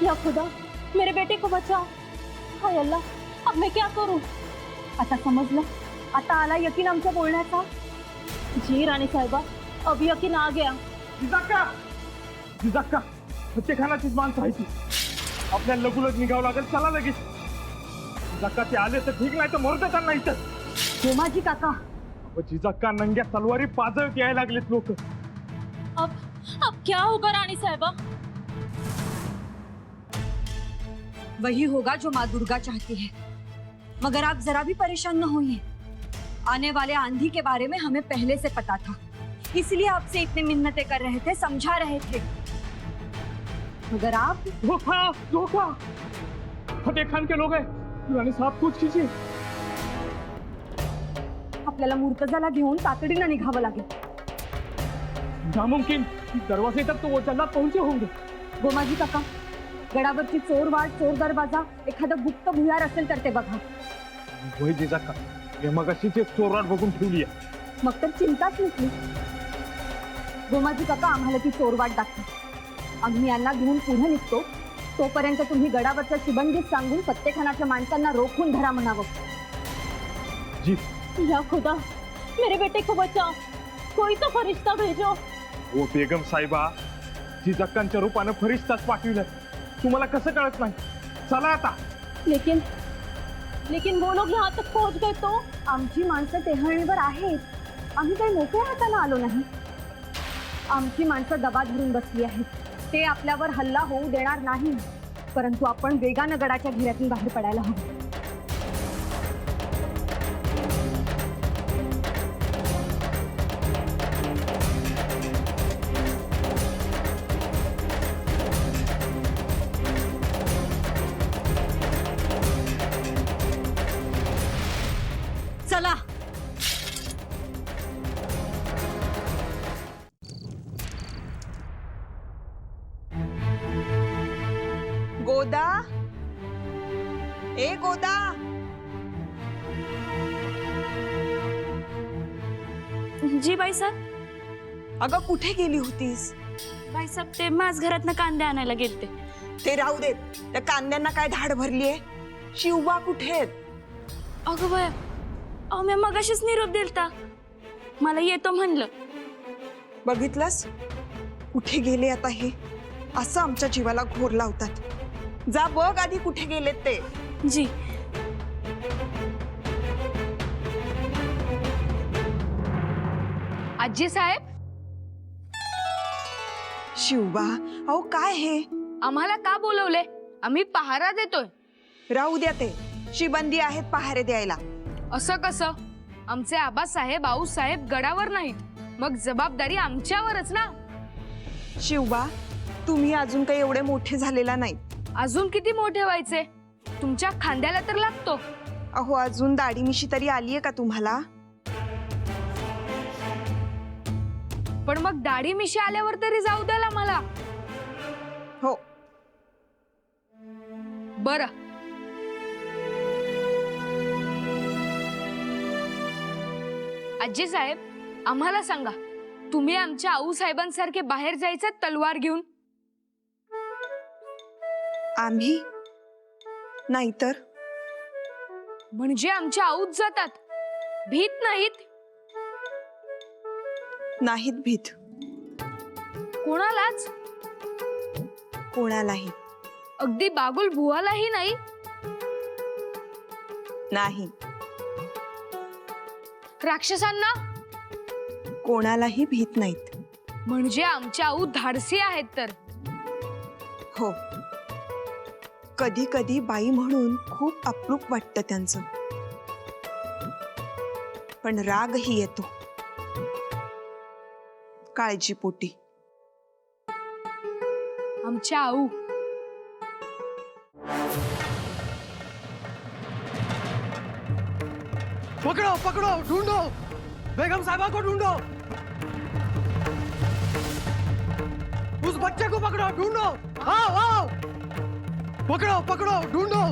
या खुदा, मेरे बेटे को बचाओ. हाय अल्लाह, अब मैं क्या करूं? आता समजलं? आता आला यकीन आमच्या बोलण्याचा? जी रानी साहिबा, अब यकीन आ गया. जिजाक्का, जिजाक्का, फतेह खानाचीच माणसं आहे ती. आपल्याला लगुलग निघावं लागेल. चला लगेच. जिजाक्का, ते आले तर ठीक, नाही तर मरू देतात. नाही तर गोमाजी काका. जिजाक्का, नंग्या तलवारी पाजळत यायला लागलेत लोक. अब क्या होगा रानी साहिबा? वही होगा जो माँ दुर्गा चाहती है. मगर आप जरा भी परेशान न होइए. आने वाले आंधी के बारे में हमें पहले से पता था, इसलिए आपसे इतनी मिन्नतें कर रहे थे, समझा रहे थे. मगर आप. धोखा धोखा. फतेह खान के लोग हैं. रानी साहब, कुछ कीजिए. आपल्याला मुर्तजाला घेऊन तातडीनं निघावं लागेल. नामुमकिन. दरवाजे तक तो वो जल्लाद पहुंचे होंगे. गोमाजी काका, गडावरची चोर वाट, चोर दरवाजा, एखादं गुप्त भुयार असेल तर ते बघा. वय जिजाक्का, हे मगाशीच एक चोरवाट बघून ठेवली आहे. मग तर चिंताच नसली. गोमाजी काका, आम्हाला ती चोरवाट दाखवा. आम्ही यांना घेऊन पुढे निघतो. तोपर्यंत तुम्ही गडावरच्या शिबंदीत सांगून फत्ते खानाच्या माणसांना रोखून धरा म्हणावं. जी. या खुदा, मेरे बेटे को बचाओ. कोई तो फरिश्ता भेजो. वो बेगम साहिबा, जिजाक्कांच्या रूपानं फरिश्ताच पाठविलं. तुम्हाला कसं कळत नाही? चला आता. लेकिन वो लोग यहाँ तक पहुँच गए तो? आमची माणसं टेहळणीवर आहेत. आम्ही काही मोकळ्या हाताने आलो नाही. आमची माणसं दबा धरून बसली आहेत. ते आपल्यावर हल्ला होऊ देणार नाही. परंतु आपण वेगानं गडाच्या घेऱ्यातून बाहेर पडायला हवं. चला. गोदा, ए गोदा, जी बाई साहब. अगं कुठे गेली होतीस? बाई साहब ते माझ घरातनं कांदे आणायला गेलते. ते राहू देत. त्या कांद्यांना काय धाड भरलीये? शिवबा कुठे आहेत? अगं बाया, अहो मी मगाशीच निरोप दिलता, मला येतो म्हणलं. बघितलंस कुठे गेले आता हे? असं आमच्या जीवाला घोर लावतात. जा बघ आधी कुठे गेलेत ते. जी. आजी साहेब, शिवबा अहो काय हे? आम्हाला का बोलवले? आम्ही पहारा देतोय. राहू द्या ते. शिबंदी आहेत पहारे द्यायला. असं कसं? आमचे आबासाहेब आऊसाहेब गडावर नाहीत, मग जबाबदारी आमच्यावरच ना. शिवबा तुम्ही अजून काही एवढे मोठे झालेला नाही. अजून किती मोठे व्हायचे? तुमच्या खांद्याला तर लागतो. अहो अजून दाढी मिशी तरी आलीये का तुम्हाला? पण मग दाढी मिशी आल्यावर तरी जाऊ द्याल आम्हाला. हो बर. आजी साहेब, आम्हाला सांगा, तुम्ही आमच्या आऊ साहेबांसारखे बाहेर जायचं तलवार घेऊन? आम्ही नाहीतर. म्हणजे आमच्या आऊच जातात, भीत नाहीत? नाहीत भीत. कोणालाच? कोणालाही अगदी बागुल बुवालाही नाही? नाही. राक्षसांना? कोणालाही भीत नाहीत. म्हणजे आमच्या आऊ धाडसी आहेत तर? हो. कधी कधी बाई म्हणून खूप अप्रूप वाटतं त्यांचं, पण रागही येतो काळजीपोटी. आमच्या आऊ पकड़ो पकड़ो, ढूंढो, बेगम साहिबा को ढूंढो, उस बच्चे को पकड़ो, ढूंढो, आओ आओ, पकड़ो पकड़ो, ढूंढो.